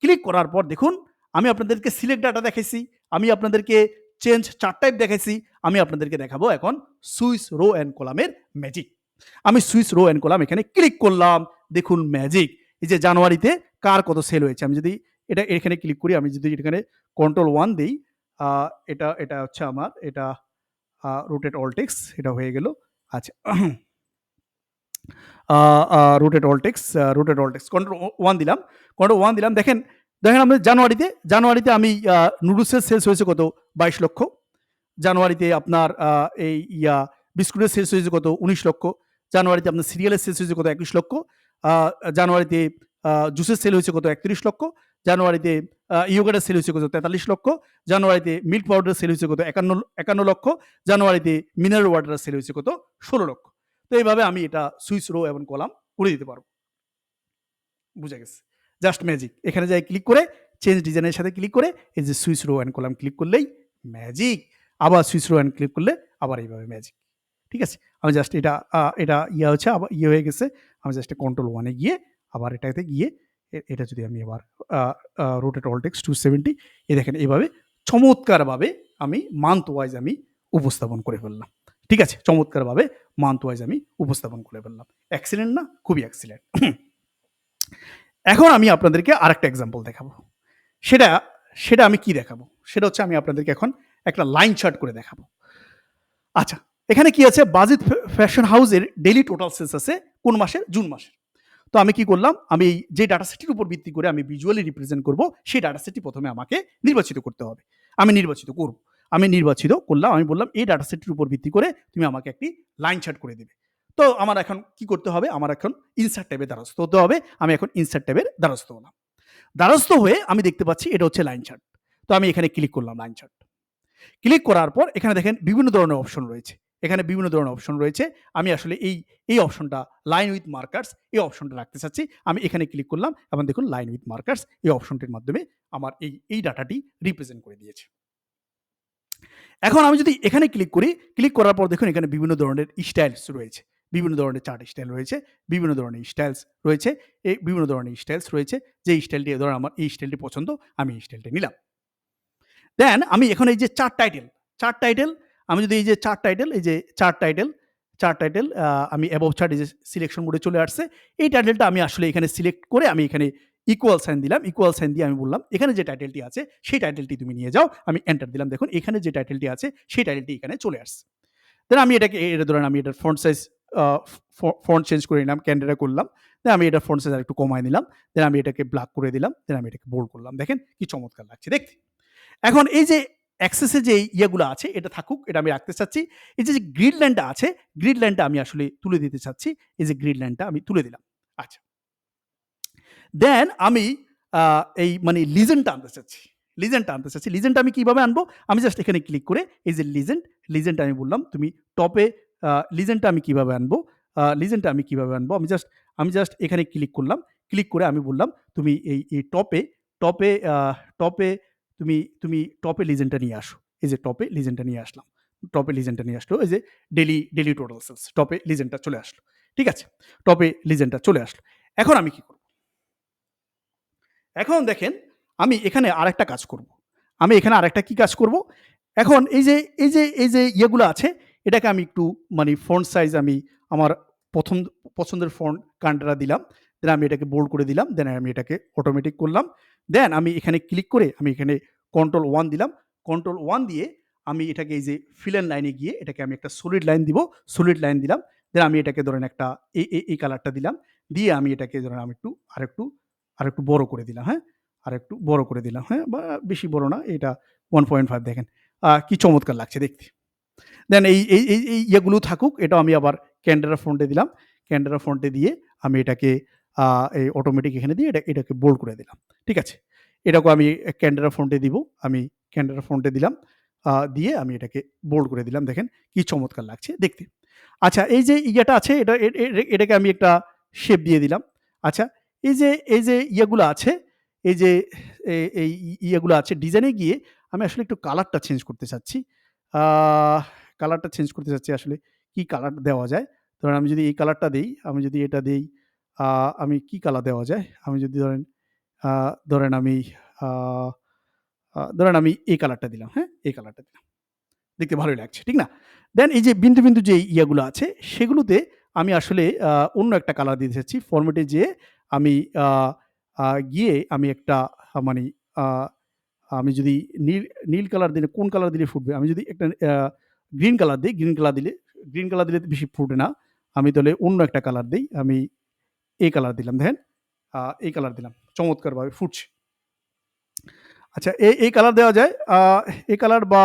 ক্লিক করার পর দেখুন আমি আপনাদেরকে সিলেক্ট ডাটা দেখাইছি, আমি আপনাদেরকে চেঞ্জ চার্ট টাইপ দেখাইছি, আমি আপনাদেরকে দেখাবো এখন সুইচ রো অ্যান্ড কলামের ম্যাজিক। আমি সুইচ রো অ্যান্ড কলাম এখানে ক্লিক করলাম। দেখুন ম্যাজিক। এই যে জানুয়ারিতে কার কত সেল হয়েছে, আমি যদি এটা এখানে ক্লিক করি, আমি যদি এখানে কন্ট্রোল 1 দিই, এটা এটা হচ্ছে আমার এটা রোটেট অল টেক্সট, এটা হয়ে গেল। আচ্ছা, রোটেট অল টেক্সট কন্ট্রোল 1 দিলাম। কন্ট্রোল 1 দিলাম। দেখেন দেখেন আমি জানুয়ারিতে আমি নুডলসের সেলস হয়েছে কত, 22 লক্ষ। জানুয়ারিতে আপনার এই বিস্কুটের সেলস হয়েছে কত, 19 লক্ষ। জানুয়ারিতে আপনার সিরিয়ালের সেলস হয়েছে কত, 21 লক্ষ। জানুয়ারিতে জুসের সেল হয়েছে কত, 31 লক্ষ। জানুয়ারিতে ইয়োগার্টের সেল হয়েছে কত, 43 লক্ষ। জানুয়ারিতে মিল্ক পাউডারের সেল হয়েছে কত, 51 লক্ষ। জানুয়ারিতে মিনারেল ওয়াটারের সেল হয়েছে কত, 16 লক্ষ। তো এইভাবে আমি এটা সুইচ রো এবং কলাম করে দিতে পারবো। বুঝা গেছে? Just magic. এখানে যাই ক্লিক করে চেঞ্জ ডিজাইনের সাথে ক্লিক করে এই যে switch rho and column click করলেই ম্যাজিক। আবার সুইচ রো অ্যান্ড ক্লিক করলে আবার এইভাবে ম্যাজিক। ঠিক আছে? আমি জাস্ট এটা হচ্ছে আবার হয়ে গেছে। আমি জাস্ট কন্ট্রোল 1 এ গিয়ে আবার এটাতে গিয়ে এটা যদি আমি আবার রোটেট অল টেক্সট 270, দেখেন এইভাবে চমৎকারভাবে আমি মান্থ ওয়াইজ আমি উপস্থাপন করে ফেললাম। ঠিক আছে? চমৎকারভাবে মান্থ ওয়াইজ আমি উপস্থাপন করে ফেললাম। এক্সিলেন্ট না? খুবই এক্সিলেন্ট। এখন আমি আপনাদেরকে আরেকটা এক্সাম্পল দেখাবো। সেটা সেটা আমি কি দেখাবো? সেটা হচ্ছে আমি আপনাদেরকে এখন একটা লাইন চার্ট করে দেখাবো। আচ্ছা, এখানে কি আছে? বাজিত ফ্যাশন হাউসের ডেইলি টোটাল সেলস আছে কোন মাসের? জুন মাসের। তো আমি কি করলাম? আমি যে ডাটা সেটটির উপর ভিত্তি করে আমি ভিজুয়ালি রিপ্রেজেন্ট করব, সেই ডাটা সেটটি প্রথমে আমাকে নির্বাচিত করতে হবে। আমি নির্বাচিত করব। আমি নির্বাচিত করলাম। আমি বললাম এই ডাটা সেটটির উপর ভিত্তি করে তুমি আমাকে একটি লাইন চার্ট করে দিবে। তো আমার এখন কি করতে হবে? আমার এখন ইনসার্ট ট্যাবে দ্বারস্থ হতে হবে। আমি এখন ইনসার্ট ট্যাবের দ্বারস্থ হলাম। দ্বারস্থ হয়ে আমি দেখতে পাচ্ছি এটা হচ্ছে লাইন চার্ট। তো আমি এখানে ক্লিক করলাম লাইন চার্ট। ক্লিক করার পর এখানে দেখেন বিভিন্ন ধরনের অপশন রয়েছে। এখানে বিভিন্ন ধরনের অপশন রয়েছে। আমি আসলে এই অপশনটা লাইন উইথ মার্কার্স এই অপশনটা রাখতে চাচ্ছি। আমি এখানে ক্লিক করলাম এবং দেখুন লাইন উইথ মার্কার্স এই অপশনটির মাধ্যমে আমার এই ডাটাটি রিপ্রেজেন্ট করে দিয়েছে। এখন আমি যদি এখানে ক্লিক করি, ক্লিক করার পর দেখুন এখানে বিভিন্ন ধরনের স্টাইলস রয়েছে। বিভিন্ন ধরনের চার্ট স্টাইল রয়েছে, বিভিন্ন ধরনের স্টাইলস রয়েছে, বিভিন্ন ধরনের স্টাইলস রয়েছে। যে স্টাইলটি ধরেন আমার এই স্টাইলটি পছন্দ, আমি এই স্টাইলটি নিলাম। দেন আমি এখন এই যে চার্ট টাইটেল আমি যদি এই যে চার্ট টাইটেল আমি অ্যাবভ চার্ট এই যে সিলেকশন মোডে চলে আসছে। এই টাইটেলটা আমি আসলে এখানে সিলেক্ট করে আমি এখানে ইকুয়াল সাইন দিলাম। ইকুয়াল সাইন দিয়ে আমি বললাম এখানে যে টাইটেলটি আছে সেই টাইটেলটি তুমি নিয়ে যাও। আমি এন্টার দিলাম। দেখুন এখানে যে টাইটেলটি আছে সেই টাইটেলটি এখানে চলে আসছে। দেন আমি এটা ধরেন আমি এটার ফন্ট সাইজ আ ফন্ট চেঞ্জ করে নিলাম, ক্যানভা করলাম। দেন আমি এটার ফন্ট সাইজ আরেকটু কমায় নিলাম। দেন আমি এটাকে ব্ল্যাক করে দিলাম। দেন আমি এটাকে বোল্ড করলাম। দেখেন কি চমৎকার লাগছে দেখতে। এখন এই যে অ্যাক্সেসে যে ইয়েগুলো আছে এটা থাকুক, এটা আমি রাখতে চাচ্ছি। এই যে গ্রিড লাইনটা আছে, গ্রিড লাইনটা আমি আসলে তুলে দিতে চাচ্ছি। এই যে গ্রিড লাইনটা আমি তুলে দিলাম। আচ্ছা। দেন আমি এই মানে লিজেন্ডটা আনতে চাচ্ছি। লিজেন্ডটা আমি কিভাবে আনবো? আমি জাস্ট এখানে ক্লিক করে এই যে লিজেন্ডটা আমি বললাম তুমি টপে লিজেন্ডটা আমি কিভাবে আনবো? লিজেন্ডটা আমি কিভাবে আনবো? আমি জাস্ট এখানে ক্লিক করলাম। ক্লিক করে আমি বললাম তুমি এই টপে টপে তুমি টপে লিজেন্ডটা নিয়ে আসো। এই যে টপে লিজেন্ডটা নিয়ে আসলাম। টপে লিজেন্ডটা নিয়ে আসলো। এই যে ডেইলি টোটাল সেলস টপে লিজেন্ডটা চলে আসলো। ঠিক আছে? টপে লিজেন্ডটা চলে আসলো। এখন আমি কি করব? এখন দেখেন আমি এখানে আরেকটা কাজ করব। আমি এখানে আরেকটা কি কাজ করব? এখন এই যে ইয়েগুলো আছে এটাকে আমি একটু মানে ফন্ট সাইজ আমি আমার প্রথম পছন্দের ফন্ট কান্ট্রা দিলাম। দেন আমি এটাকে বোল্ড করে দিলাম। দেন আমি এটাকে অটোমেটিক করলাম। দেন আমি এখানে ক্লিক করে আমি এখানে কন্ট্রোল 1 দিলাম। কন্ট্রোল 1 দিয়ে আমি এটাকে এই যে ফিল এন্ড লাইনে গিয়ে এটাকে আমি একটা সলিড লাইন দিব। সলিড লাইন দিলাম। দেন আমি এটাকে ধরেন একটা এই কালারটা দিলাম। দিয়ে আমি এটাকে ধরেন আমি আরেকটু বড় করে দিলাম, হ্যাঁ? আরেকটু বড় করে দিলাম, হ্যাঁ? বা বেশি বড় না, এটা 1.5 দেখেন। কি চমৎকার লাগছে দেখতে। দেন এই ইয়েগুলো থাকুক, এটাও আমি আবার ক্যানভারা ফন্টে দিলাম। ক্যানভারা ফন্টে দিয়ে আমি এটাকে এই অটোমেটিক এখানে দিয়ে এটাকে বোল্ড করে দিলাম। ঠিক আছে? এটাকেও আমি ক্যানভারা ফন্টে দিব। আমি ক্যানভারা ফন্টে দিলাম। দিয়ে আমি এটাকে বোল্ড করে দিলাম। দেখেন কি চমৎকার লাগছে দেখতে। আচ্ছা, এই যে ইয়েটা আছে এটাকে আমি একটা শেপ দিয়ে দিলাম। আচ্ছা, এই যে ইয়েগুলো আছে, এই যে এই ইয়েগুলো আছে ডিজাইনে গিয়ে আমি আসলে একটু কালারটা চেঞ্জ করতে চাচ্ছি। আহ কালারটা চেঞ্জ করতে চাচ্ছি আসলে কি কালার দেওয়া যায়? ধরেন আমি যদি এই কালারটা দেই, আমি যদি এটা দেই, আমি কি কালার দেওয়া যায়? আমি যদি ধরেন আ ধরেন আমি আ ধরেন আমি এই কালারটা দিলাম, হ্যাঁ? এই কালারটা দিলাম। দেখতে ভালোই লাগছে, ঠিক না? দেন এই যে বিন্দু যে ইয়াগুলো আছে সেগুলোতে আমি আসলে অন্য একটা কালার দিতে চাচ্ছি। ফরমেটে যেয়ে আমি আ আ গিয়ে আমি একটা মানে আ আমি যদি নীল নীল কালার দিলে কোন কালার দিলে ফুটবে? আমি যদি একটা গ্রিন কালার দেই, গ্রিন কালার দিলে তো বেশি ফুটে না। আমি তাহলে অন্য একটা কালার দেই। আমি এই কালার দিলাম। দেখেন এই কালার দিলাম। চমৎকারভাবে ফুটছে। আচ্ছা, এই কালার দেওয়া যায়। এই কালার বা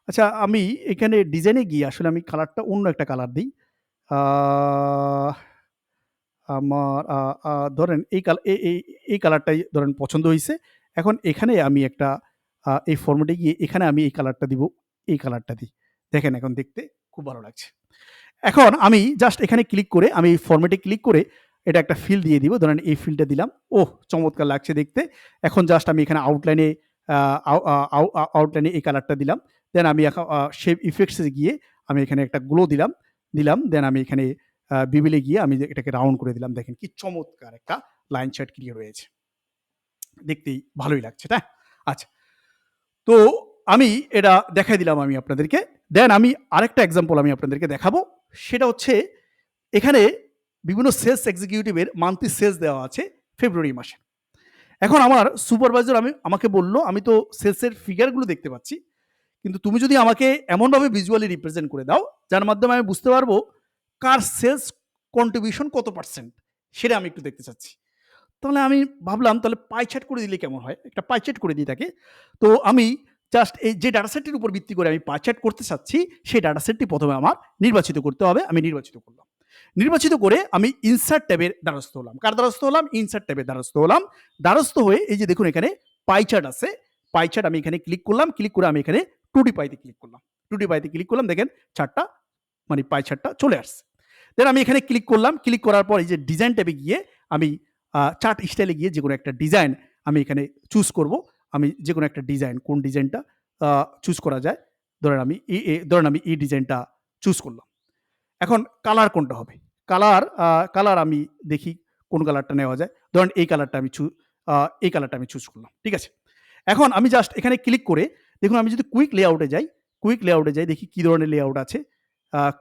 আচ্ছা, আমি এখানে ডিজাইনে গিয়ে আসলে আমি কালারটা অন্য একটা কালার দেই। আ আমার আ আ ধরেন এই কাল এ এই এই কালারটাই ধরেন পছন্দ হইছে। এখন এখানে আমি একটা এই ফরমেটে গিয়ে এখানে আমি এই কালারটা দিব, এই কালারটা দিই। দেখেন এখন দেখতে খুব ভালো লাগছে। এখন আমি জাস্ট এখানে ক্লিক করে আমি এই ফরমেটে ক্লিক করে এটা একটা ফিল দিয়ে দিব। ধরেন এই ফিলটা দিলাম। ওহ! চমৎকার লাগছে দেখতে। এখন জাস্ট আমি এখানে আউটলাইনে আ আউ আ আউ আ আউটলাইনে এই কালারটা দিলাম। দেন আমি এখন শেপ ইফেক্টস এ গিয়ে আমি এখানে একটা গ্লো দিলাম। দেন আমি এখানে বিভিলে গিয়ে আমি এটাকে রাউন্ড করে দিলাম। দেখেন কি চমৎকার একটা লাইন চার্ট ক্রিয়েট হয়েছে। দেখতেই ভালোই লাগছে, তাই? আচ্ছা। তো আমি এটা দেখাই দিলাম আমি আপনাদেরকে। দেন আমি আরেকটা এক্সাম্পল আমি আপনাদেরকে দেখাবো। সেটা হচ্ছে এখানে বিভিন্ন সেলস এক্সিকিউটিভ এর মান্থলি সেলস দেওয়া আছে ফেব্রুয়ারি মাসে। এখন আমার সুপারভাইজার আমাকে বলল, "আমি তো সেলস এর ফিগার গুলো দেখতে পাচ্ছি। কিন্তু তুমি যদি আমাকে এমনভাবে ভিজুয়ালি রিপ্রেজেন্ট করে দাও, যার মাধ্যমে আমি বুঝতে পারবো কার সেলস কন্ট্রিবিউশন কত পার্সেন্ট, সেটা আমি একটু দেখতে চাচ্ছি।" তাহলে আমি ভাবলাম তাহলে পাই চার্ট করে দিলে কেমন হয়? একটা পাই চার্ট করে দিই তাকে। তো আমি জাস্ট এই যে ডাটা সেটটির উপর ভিত্তি করে আমি পাই চার্ট করতে চাচ্ছি, সেই ডাটা সেটটি ১ম এ আমার নির্বাচিত করতে হবে। আমি নির্বাচিত করলাম। নির্বাচিত করে আমি ইনসার্ট ট্যাবের দ্বারস্থ হলাম। কার দ্বারস্থ হলাম? ইনসার্ট ট্যাবের দ্বারস্থ হলাম। দ্বারস্থ হয়ে এই যে দেখুন এখানে পাই চার্ট আছে। পাই চার্ট আমি এখানে ক্লিক করলাম। ক্লিক করে আমি এখানে 2D পাইতে ক্লিক করলাম। 2D পাইতে ক্লিক করলাম। দেখেন চার্টটা মানে পাই চার্টটা চলে আসছে। দেন আমি এখানে ক্লিক করলাম। ক্লিক করার পর এই যে ডিজাইন ট্যাবে গিয়ে আমি চার্ট স্টাইলে গিয়ে যেকোনো একটা ডিজাইন আমি এখানে চুজ করব। আমি যেকোনো একটা ডিজাইন, কোন ডিজাইনটা চুজ করা যায়? ধরেন আমি ধরেন আমি এই ডিজাইনটা চুজ করলাম। এখন কালার কোনটা হবে? কালার আমি দেখি কোন কালারটা নেওয়া যায়। ধরেন এই কালারটা আমি চুজ করলাম। ঠিক আছে? এখন আমি জাস্ট এখানে ক্লিক করে দেখুন আমি যদি কুইক লেআউট এ যাই দেখি কি ধরনের লেআউট আছে।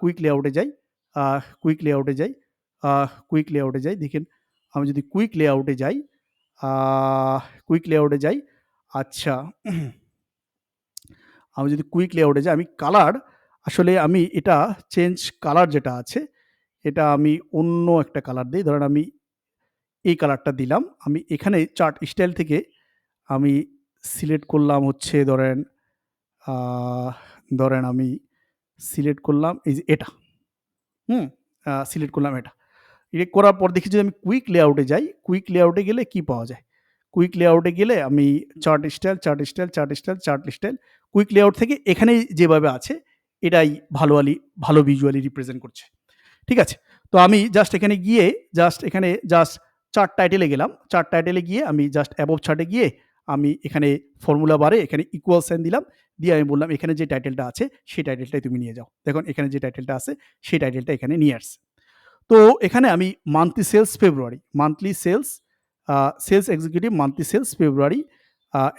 কুইক লেআউট এ যাই, আ কুইক লেআউট এ যাই, আ কুইক লেআউট এ যাই। দেখেন আমি যদি কুইক লেআউট এ যাই, আ কুইক লেআউট এ যাই, আচ্ছা, আমি যদি কুইক লেআউট এ যাই, আমি কালার আসলে আমি এটা চেঞ্জ কালার যেটা আছে, এটা আমি অন্য একটা কালার দেই। ধরেন আমি এই কালারটা দিলাম। আমি এখানে চার্ট স্টাইল থেকে আমি সিলেক্ট করলাম হচ্ছে আ ধরেন আমি সিলেক্ট করলাম এই যে এটা। হুম? সিলেক্ট করলাম এটা। করার পর দেখি যদি আমি কুইক লেআউট এ যাই, কুইক লেআউট এ গেলে কি পাওয়া যায়? কুইক লেআউট এ গেলে আমি চার্ট স্টাইল কুইক লেআউট থেকে এখানেই যেভাবে আছে এটাই ভালো ভিজুয়ালি রিপ্রেজেন্ট করছে। ঠিক আছে? তো আমি জাস্ট চার্ট টাইটেল এ গেলাম। চার্ট টাইটেল এ গিয়ে আমি জাস্ট অ্যাবভ চার্ট এ গিয়ে আমি এখানে ফর্মুলা বারে এখানে ইকুয়াল সাইন দিলাম। দিয়ে আমি বললাম এখানে যে টাইটেলটা আছে সেই টাইটেলটাই তুমি নিয়ে যাও। দেখুন এখানে যে টাইটেলটা আছে সেই টাইটেলটা এখানে নিয়ে আসছে। তো এখানে আমি সেলস এক্সিকিউটিভ মান্থলি সেলস ফেব্রুয়ারি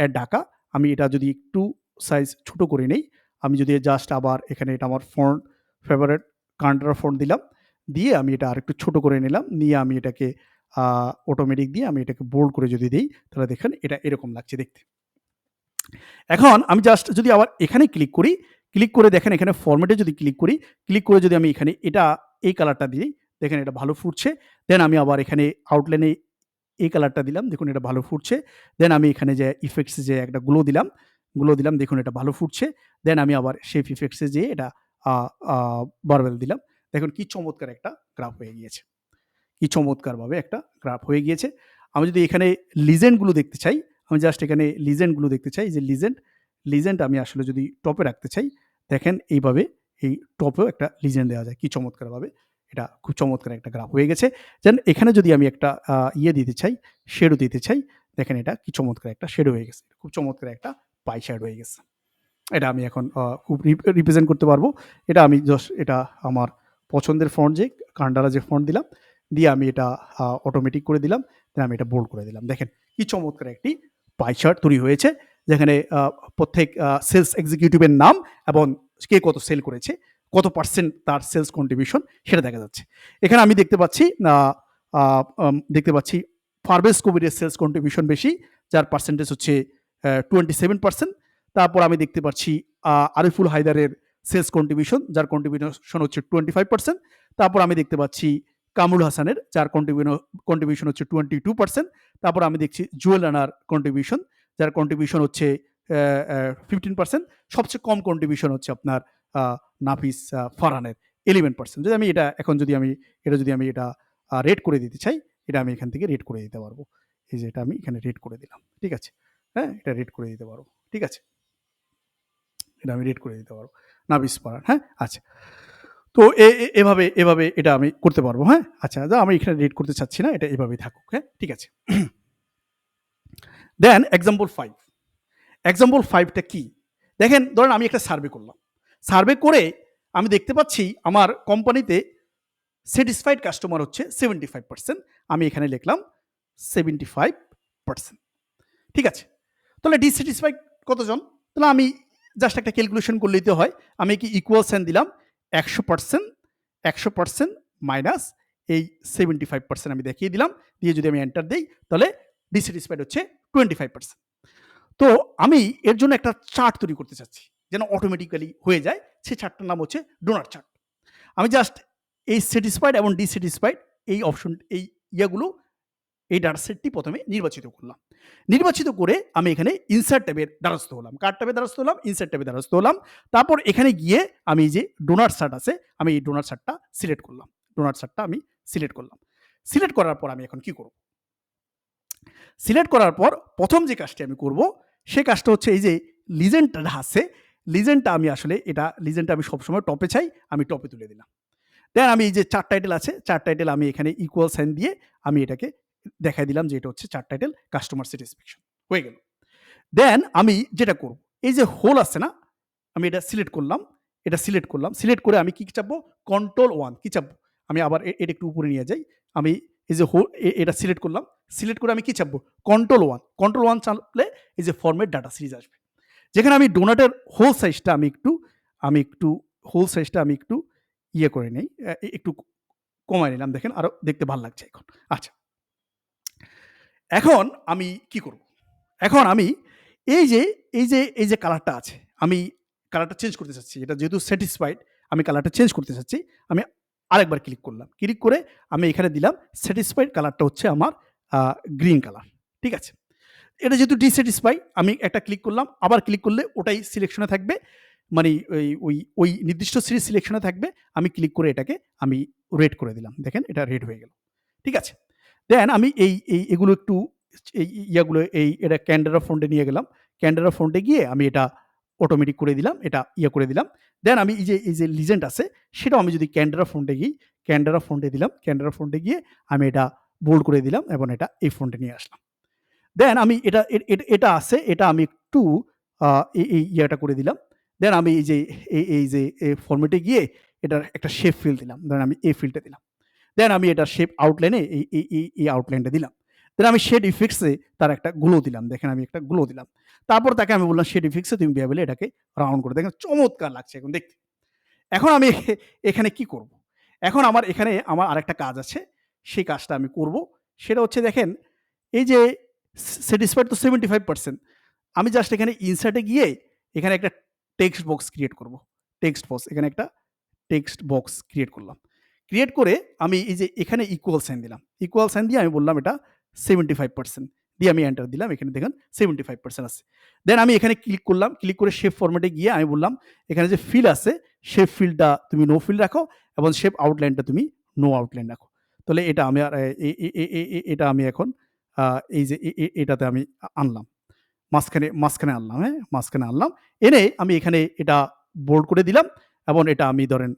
এট ঢাকা। আমি এটা যদি একটু সাইজ ছোট করে নেই, আমি যদি জাস্ট আবার এখানে এটা আমার ফন্ট ফেভারিট কান্ট্রা ফন্ট দিলাম। দিয়ে আমি এটা আরেকটু ছোট করে নিলাম। নিয়ে আমি এটাকে অটোমেটিক দিয়ে আমি এটাকে বোল্ড করে যদি দেই, তাহলে দেখেন এটা এরকম লাগছে দেখতে। এখন আমি জাস্ট যদি আবার এখানে ক্লিক করি, ক্লিক করে দেখেন এখানে ফরমেটে যদি ক্লিক করি, ক্লিক করে যদি আমি এখানে এই কালারটা দিই, দেখেন এটা ভালো ফুটছে। দেন আমি আবার এখানে আউটলাইনে এই কালারটা দিলাম, দেখুন এটা ভালো ফুটছে। দেন আমি এখানে যে ইফেক্টস এ যেয়ে একটা গ্লো দিলাম, দেখুন এটা ভালো ফুটছে। দেন আমি আবার শেপ ইফেক্টস এ যেয়ে এটা বারবেল দিলাম। দেখুন কি চমৎকার একটা গ্রাফ হয়ে গিয়েছে। কি চমৎকারভাবে একটা গ্রাফ হয়ে গিয়েছে। আমি যদি এখানে লিজেন্ডগুলো দেখতে চাই, আমি জাস্ট এখানে লিজেন্ডগুলো দেখতে চাই যে লিজেন্ড আমি আসলে যদি টপে রাখতে চাই, দেখেন এইভাবে এই টপেও একটা লিজেন্ড দেওয়া যায়। কি চমৎকারভাবে এটা খুব চমৎকার একটা গ্রাফ হয়ে গেছে। দেন এখানে যদি আমি একটা দিতে চাই, শ্যাডো দিতে চাই, দেখেন এটা কি চমৎকার একটা শ্যাডো হয়ে গেছে। খুব চমৎকার একটা পাই চার্ট হয়ে গেছে। এটা আমি এখন খুব রিপ্রেজেন্ট করতে পারবো। এটা আমি জাস্ট এটা আমার পছন্দের ফন্ট যে কান্ডারা যে ফন্ট দিলাম, দিয়ে আমি এটা অটোমেটিক করে দিলাম। দেন আমি এটা বোল্ড করে দিলাম। দেখেন কি চমৎকার একটি পাই চার্ট তৈরি হয়েছে, যেখানে প্রত্যেক সেলস এক্সিকিউটিভের নাম এবং কে কত সেল করেছে, কত পার্সেন্ট তার সেলস কন্ট্রিবিউশন সেটা দেখা যাচ্ছে। এখানে আমি দেখতে পাচ্ছি ফারবেস কবিরের সেলস কন্ট্রিবিউশন বেশি, যার পার্সেন্টেজ হচ্ছে 27%। তারপর আমি দেখতে পাচ্ছি আরিফুল হায়দারের সেলস কন্ট্রিবিউশন, যার কন্ট্রিবিউশন হচ্ছে 25%। তারপর আমি দেখতে পাচ্ছি কামরুল হাসানের, যার কন্ট্রিবিউশন হচ্ছে 22%। তারপর আমি দেখছি জুয়েল রানার কন্ট্রিবিউশন, যার কন্ট্রিবিউশন হচ্ছে 15%। সবচেয়ে কম কন্ট্রিবিউশন হচ্ছে আপনার নাফিস ফারহানের 11%। যদি আমি এটা রেট করে দিতে চাই, এটা আমি এখান থেকে রেট করে দিতে পারবো। এই যে এটা আমি এখানে রেট করে দিলাম, ঠিক আছে? হ্যাঁ, এটা রেট করে দিতে পারবো, ঠিক আছে? এটা আমি রেট করে দিতে পারবো নাফিস ফারহান। হ্যাঁ, আচ্ছা। তো এভাবে এটা আমি করতে পারবো। হ্যাঁ, আচ্ছা, আমি এখানে রেট করতে চাচ্ছি না, এটা এভাবেই থাকুক। হ্যাঁ, ঠিক আছে। দেন এক্সাম্পল 5টা কি? দেখেন, ধরেন আমি একটা সার্ভে করলাম। সার্ভে করে আমি দেখতে পাচ্ছি আমার কোম্পানিতে স্যাটিসফাইড কাস্টমার হচ্ছে 75%। আমি এখানে লিখলাম 75%, ঠিক আছে? তাহলে ডিস্যাটিসফাইড কতজন? তাহলে আমি জাস্ট একটা ক্যালকুলেশন করলেই তো হয়। আমি কি ইকুয়াল সাইন দিলাম 100% মাইনাস এই 75% আমি দেখিয়ে দিলাম, দিয়ে যদি আমি এন্টার দেই, তাহলে ডিস্যাটিসফাইড হচ্ছে 25%। তো আমি এর জন্য একটা চার্ট তৈরি করতে চাচ্ছি, যেন অটোমেটিক্যালি হয়ে যায়। সেই চার্টটার নাম হচ্ছে ডোনার চার্ট। আমি জাস্ট এই স্যাটিসফাইড এবং ডিস্যাটিসফাইড এই অপশন এই ইয়াগুলো এই ডাটা সেটটি প্রথমে নির্বাচিত করলাম। নির্বাচিত করে আমি এখানে ইনসার্ট ট্যাবের দ্বারস্থ হলাম। কার ট্যাবের দ্বারস্থ হলাম? ইনসার্ট ট্যাবের দ্বারস্থ হলাম। তারপর এখানে গিয়ে আমি যে ডোনার চার্ট আছে, আমি এই ডোনার চার্টটা সিলেক্ট করলাম। ডোনার চার্টটা আমি সিলেক্ট করলাম। সিলেক্ট করার পর আমি এখন কি করব? সিলেক্ট করার পর প্রথম যে কাজটি আমি করব, সে কাজটা হচ্ছে এই যে লিজেন্ডটা আছে, লিজেন্ডটা আমি সবসময় টপে চাই, আমি টপে তুলে দিলাম। দেন আমি এই যে চার্ট টাইটেল আছে, চার্ট টাইটেল আমি এখানে ইকুয়াল সাইন দিয়ে আমি এটাকে দেখাই দিলাম যে এটা হচ্ছে চার্ট টাইটেল কাস্টমার স্যাটিসফ্যাকশন, হয়ে গেল। দেন আমি যেটা করব, এই যে হোল আছে না, আমি এটা সিলেক্ট করলাম, সিলেক্ট করে আমি কি চাপবো? কন্ট্রোল 1 কি চাপবো? আমি আবার এটা একটু উপরে নিয়ে যাই। আমি এই যে এটা সিলেক্ট করলাম, সিলেক্ট করে আমি কি চাপবো? কন্ট্রোল 1 চাপলে এই যে ফরম্যাট ডাটা সিরিজ আসবে। যেখানে আমি ডোনাটের হোল সাইজটা আমি একটু ইয়ে করে নেই, একটু কমায় নিলাম। দেখেন আরো দেখতে ভালো লাগছে এখন। আচ্ছা, এখন আমি কি করব? এখন আমি এই যে কালারটা আছে, আমি কালারটা চেঞ্জ করতে চাচ্ছি। এটা যেহেতু স্যাটিসফাইড, আমি কালারটা চেঞ্জ করতে চাচ্ছি। আমি আরেকবার ক্লিক করলাম। ক্লিক করে আমি এখানে দিলাম স্যাটিসফাইড কালারটা হচ্ছে আমার গ্রিন কালার, ঠিক আছে? এটা যেহেতু ডিস্যাটিসফাই, আমি একটা ক্লিক করলাম, আবার ক্লিক করলে ওটাই সিলেকশনে থাকবে। মানে ওই নির্দিষ্ট সিরিজ সিলেকশনে থাকবে। আমি ক্লিক করে এটাকে আমি রেড করে দিলাম। দেখেন এটা রেড হয়ে গেল, ঠিক আছে? দেন আমি এগুলো একটু এটা ক্যানডারা ফন্টে নিয়ে গেলাম। ক্যানডারা ফন্টে গিয়ে আমি এটা অটোমেটিক করে দিলাম, এটা করে দিলাম। দেন আমি এই যে লিজেন্ড আছে, সেটাও আমি যদি ক্যানডারা ফন্টে দিলাম। ক্যানডারা ফন্টে গিয়ে আমি এটা বোল্ড করে দিলাম এবং এটা এই ফন্টে নিয়ে আসলাম। দেন আমি এটা আছে, এটা আমি একটু এই ইয়েটা করে দিলাম। দেন আমি এই যে ফরম্যাটে গিয়ে এটার একটা শেপ ফিল দিলাম। ধরেন আমি এই ফিলটা দিলাম। দেন আমি এটা শেপ আউটলাইনে এই আউটলাইনটা দিলাম। দেন আমি শেড ইফেক্টসে তার একটা গ্লো দিলাম। দেখেন আমি একটা গ্লো দিলাম। তারপর তাকে আমি বললাম শেড ইফেক্টসে তুমি বেয়াবলে এটাকে রাউন্ড করে। দেখেন চমৎকার লাগছে এখন দেখতে। এখন আমি এখানে কি করব? এখন আমার আরেকটা কাজ আছে। সেই কাজটা আমি করব। সেটা হচ্ছে দেখেন, এই যে স্যাটিসফাইড তো 75%। আমি জাস্ট এখানে ইনসার্টে গিয়ে এখানে একটা টেক্সট বক্স ক্রিয়েট করব। এখানে একটা টেক্সট বক্স ক্রিয়েট করলাম। ক্রিয়েট করে আমি এই যে এখানে ইকুয়াল সাইন দিলাম। ইকুয়াল সাইন দিয়ে আমি বললাম এটা 75%, দিয়ে আমি এন্টার দিলাম। এখানে দেখেন 75% আছে। দেন আমি এখানে ক্লিক করলাম। ক্লিক করে শেপ ফরম্যাটে গিয়ে আমি বললাম এখানে যে ফিল আছে, শেপ ফিলটা তুমি নো ফিল রাখো এবং শেপ আউটলাইনটা তুমি নো আউটলাইন রাখো। তাহলে এটা আমি আর এটা আমি এখন এই যে এটাতে আমি আনলাম। মাঝখানে আনলাম, হ্যাঁ? মাঝখানে আনলাম। এনে আমি এখানে এটা বোল্ড করে দিলাম এবং এটা আমি ধরেন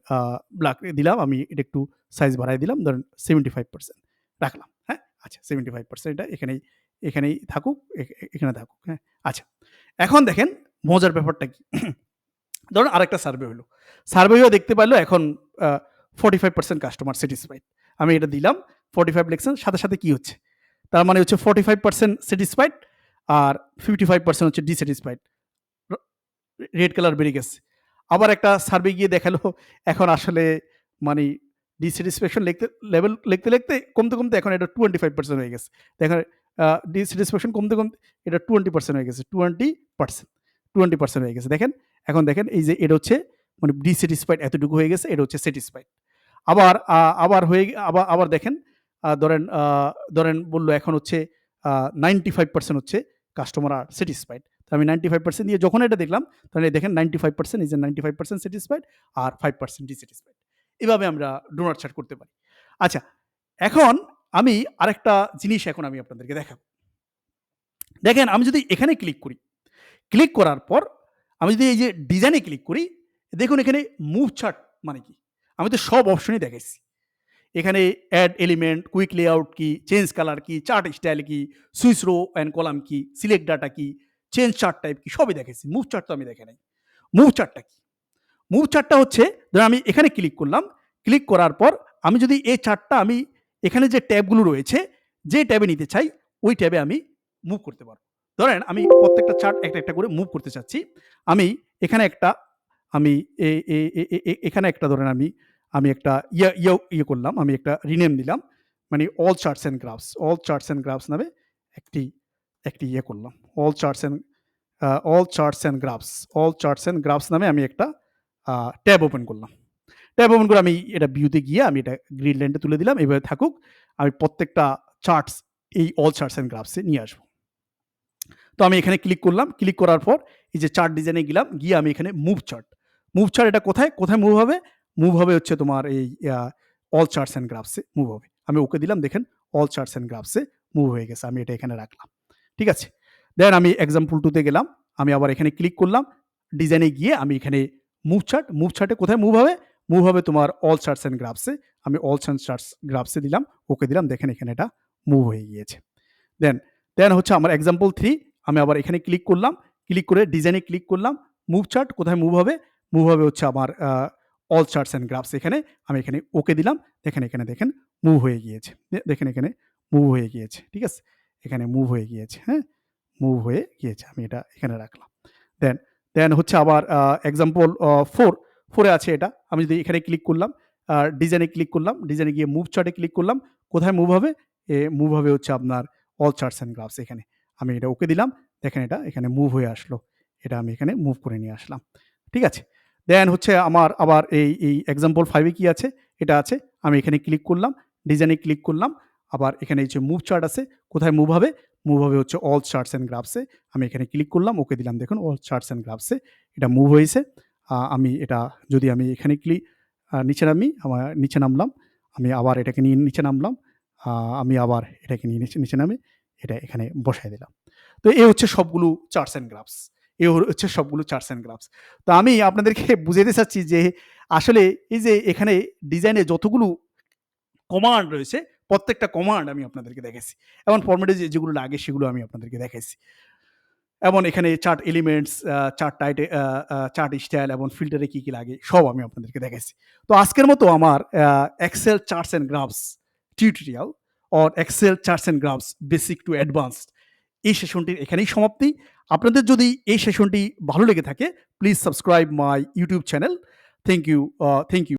ব্ল্যাক দিলাম। আমি এটা একটু সাইজ বাড়ায় দিলাম। ধরেন 75% রাখলাম, হ্যাঁ? আচ্ছা 75% এটা এখানেই থাকুক, এখানে থাকুক, হ্যাঁ? আচ্ছা। এখন দেখেন মজার ব্যাপারটা কি? ধরুন আরেকটা সার্ভে হলো। সার্ভে হয়ে দেখতে পারল এখন আ 45% কাস্টমার স্যাটিসফাইড। আমি এটা দিলাম, 45 লিখছেন, সাথে কি হচ্ছে? তার মানে হচ্ছে 45% স্যাটিসফাইড আর 55% হচ্ছে ডিস্যাটিসফাইড। র রেড কালার বেরিয়ে গেছে। আবার একটা সার্ভে গিয়ে দেখালো এখন আসলে মানে ডিস্যাটিসফ্যাকশন লিখতে কমতে এখন এটা 25% হয়ে গেছে। দেখেন আ ডিস্যাটিসফ্যাকশন কমতে এটা 20% হয়ে গেছে। 20% হয়ে গেছে। দেখেন, এখন দেখেন এই যে এটা হচ্ছে মানে ডিস্যাটিসফাইড এতটুকু হয়ে গেছে, এটা হচ্ছে স্যাটিসফাইড। আবার আবার হয়ে আবার দেখেন ধরেন বলল এখন হচ্ছে 95% হচ্ছে কাস্টমার আর স্যাটিসফাইড। তো আমি 95% দিয়ে যখন এটা দেখলাম, তাহলে দেখেন 95% is a 95% satisfied R 5% dissatisfied. এভাবে আমরা ডোনাট চার্ট করতে পারি। আচ্ছা, এখন আমি আরেকটা জিনিস এখন আমি আপনাদেরকে দেখাবো। দেখেন আমি যদি এখানে ক্লিক করি, ক্লিক করার পর আমি যদি এই যে ডিজাইনে ক্লিক করি, দেখুন এখানে মুভ চার্ট মানে কি? আমি তো সব অপশনই দেখাইছি। এখানে অ্যাড এলিমেন্ট, কুইক লেআউট কি, চেঞ্জ কালার কি, চার্ট স্টাইল কি, সুইচ রো অ্যান্ড কলাম কি, সিলেক্ট ডাটা কি, চেঞ্জ চার্ট টাইপ কি সবই দেখাইছি। মুভ চার্ট তো আমি দেখে নাই। মুভ চার্টটা কি? মুভ চার্টটা হচ্ছে ধরুন আমি এখানে ক্লিক করলাম। ক্লিক করার পর আমি যদি এই চার্টটা আমি এখানে যে ট্যাবগুলো রয়েছে, যে ট্যাবে নিতে চাই ওই ট্যাবে আমি মুভ করতে পারবো। ধরেন আমি প্রত্যেকটা চার্ট একটা করে মুভ করতে চাচ্ছি। আমি এখানে একটা আমি এ এ এ এ এ এখানে একটা ধরেন আমি একটা করলাম। আমি একটা রিনেম দিলাম। মানে অল চার্টস অ্যান্ড গ্রাফস নামে একটি একটি করলাম। All charts and all charts and graphs নামে আমি একটা ট্যাব ওপেন করলাম। ট্যাব ওপেন করে আমি এটা ভিউতে গিয়ে আমি এটা গ্রিড লাইনটা তুলে দিলাম। এভাবে থাকুক। আমি প্রত্যেকটা চার্টস এই অল চার্টস অ্যান্ড গ্রাফসে নিয়ে আসবো। তো আমি এখানে ক্লিক করলাম। ক্লিক করার পর এই যে চার্ট ডিজাইনে গেলাম। গিয়ে আমি এখানে মুভ চার্ট। মুভ চার্ট এটা কোথায় মুভ হবে? মুভ হবে হচ্ছে তোমার এই অল চার্টস অ্যান্ড গ্রাফসে মুভ হবে। আমি ওকে দিলাম দেখেন অল চার্টস অ্যান্ড গ্রাফসে মুভ হয়ে গেছে। আমি এটা এখানে রাখলাম। ঠিক আছে? দেন আমি এক্সাম্পল 2 তে গেলাম। আমি আবার এখানে ক্লিক করলাম। ডিজাইনে গিয়ে আমি এখানে মুভ চার্টে কোথায় মুভ হবে? মুভ হবে তোমার অল চার্টস অ্যান্ড গ্রাফসে। আমি অল চার্টস গ্রাফসে দিলাম। ওকে দিলাম। দেখেন এখানে এটা মুভ হয়ে গিয়েছে। দেন দেন হচ্ছে আমার এক্সাম্পল 3 আমি আবার এখানে ক্লিক করলাম। ক্লিক করে ডিজাইনে ক্লিক করলাম। মুভ চার্ট কোথায় মুভ হবে? মুভ হবে হচ্ছে আমার অল চার্টস অ্যান্ড গ্রাফস এখানে। আমি এখানে ওকে দিলাম। দেখেন মুভ হয়ে গিয়েছে। দেখেন এখানে মুভ হয়ে গিয়েছে। ঠিক আছে? এখানে মুভ হয়ে গিয়েছে। হ্যাঁ? মুভ হয়ে গিয়েছে। আমি এটা এখানে রাখলাম। দেন দেন হচ্ছে আবার এক্সাম্পল 4 এ আছে এটা। আমি যদি এখানে ক্লিক করলাম, ডিজাইনে ক্লিক করলাম। ডিজাইনে গিয়ে মুভ চার্টে ক্লিক করলাম। কোথায় মুভ হবে? মুভ হবে হচ্ছে আপনার অল চার্টস অ্যান্ড গ্রাফস এখানে। আমি এটা ওকে দিলাম। দেখেন এটা এখানে মুভ হয়ে আসলো। এটা আমি এখানে মুভ করে নিয়ে আসলাম। ঠিক আছে? দেন হচ্ছে আমার আবার এই এক্সাম্পল 5 এ কি আছে? এটা আছে। আমি এখানে ক্লিক করলাম। ডিজাইনে ক্লিক করলাম। আবার এখানে এই যে মুভ চার্ট আছে। কোথায় মুভ হবে? মুভ হবে হচ্ছে অল চার্টস অ্যান্ড গ্রাফসে। আমি এখানে ক্লিক করলাম। ওকে দিলাম দেখুন অল চার্টস অ্যান্ড গ্রাফসে এটা মুভ হয়েছে। আমি এটা যদি আমি এখানে নিচে নামি, আমার নিচে নামলাম। আমি আবার এটাকে নিয়ে নিচে নামলাম। আমি আবার এটাকে নিয়ে নিচে নামে এটা এখানে বসায় দিলাম। তো এই হচ্ছে সবগুলো চার্টস অ্যান্ড গ্রাফস। হচ্ছে সবগুলো চার্টস অ্যান্ড গ্রাফস। তো আমি আপনাদেরকে বুঝাইতে চাচ্ছি যে আসলে এই যে এখানে ডিজাইনে যতগুলো কমান্ড রয়েছে, প্রত্যেকটা কমান্ড আমি আপনাদেরকে দেখাইছি। এবং ফরম্যাটে যেগুলো লাগে সেগুলো আমি আপনাদেরকে দেখাইছি। এবং এখানে চার্ট এলিমেন্টস, চার্ট স্টাইল এবং ফিল্টারে কি লাগে সব আমি আপনাদেরকে দেখাইছি। তো আজকের মতো আমার Excel charts and graphs tutorial or Excel charts and graphs basic to advanced এই সেশনটির এখানেই সমাপ্তি। আপনাদের যদি এই সেশনটি ভালো লেগে থাকে please subscribe my YouTube channel. Thank you.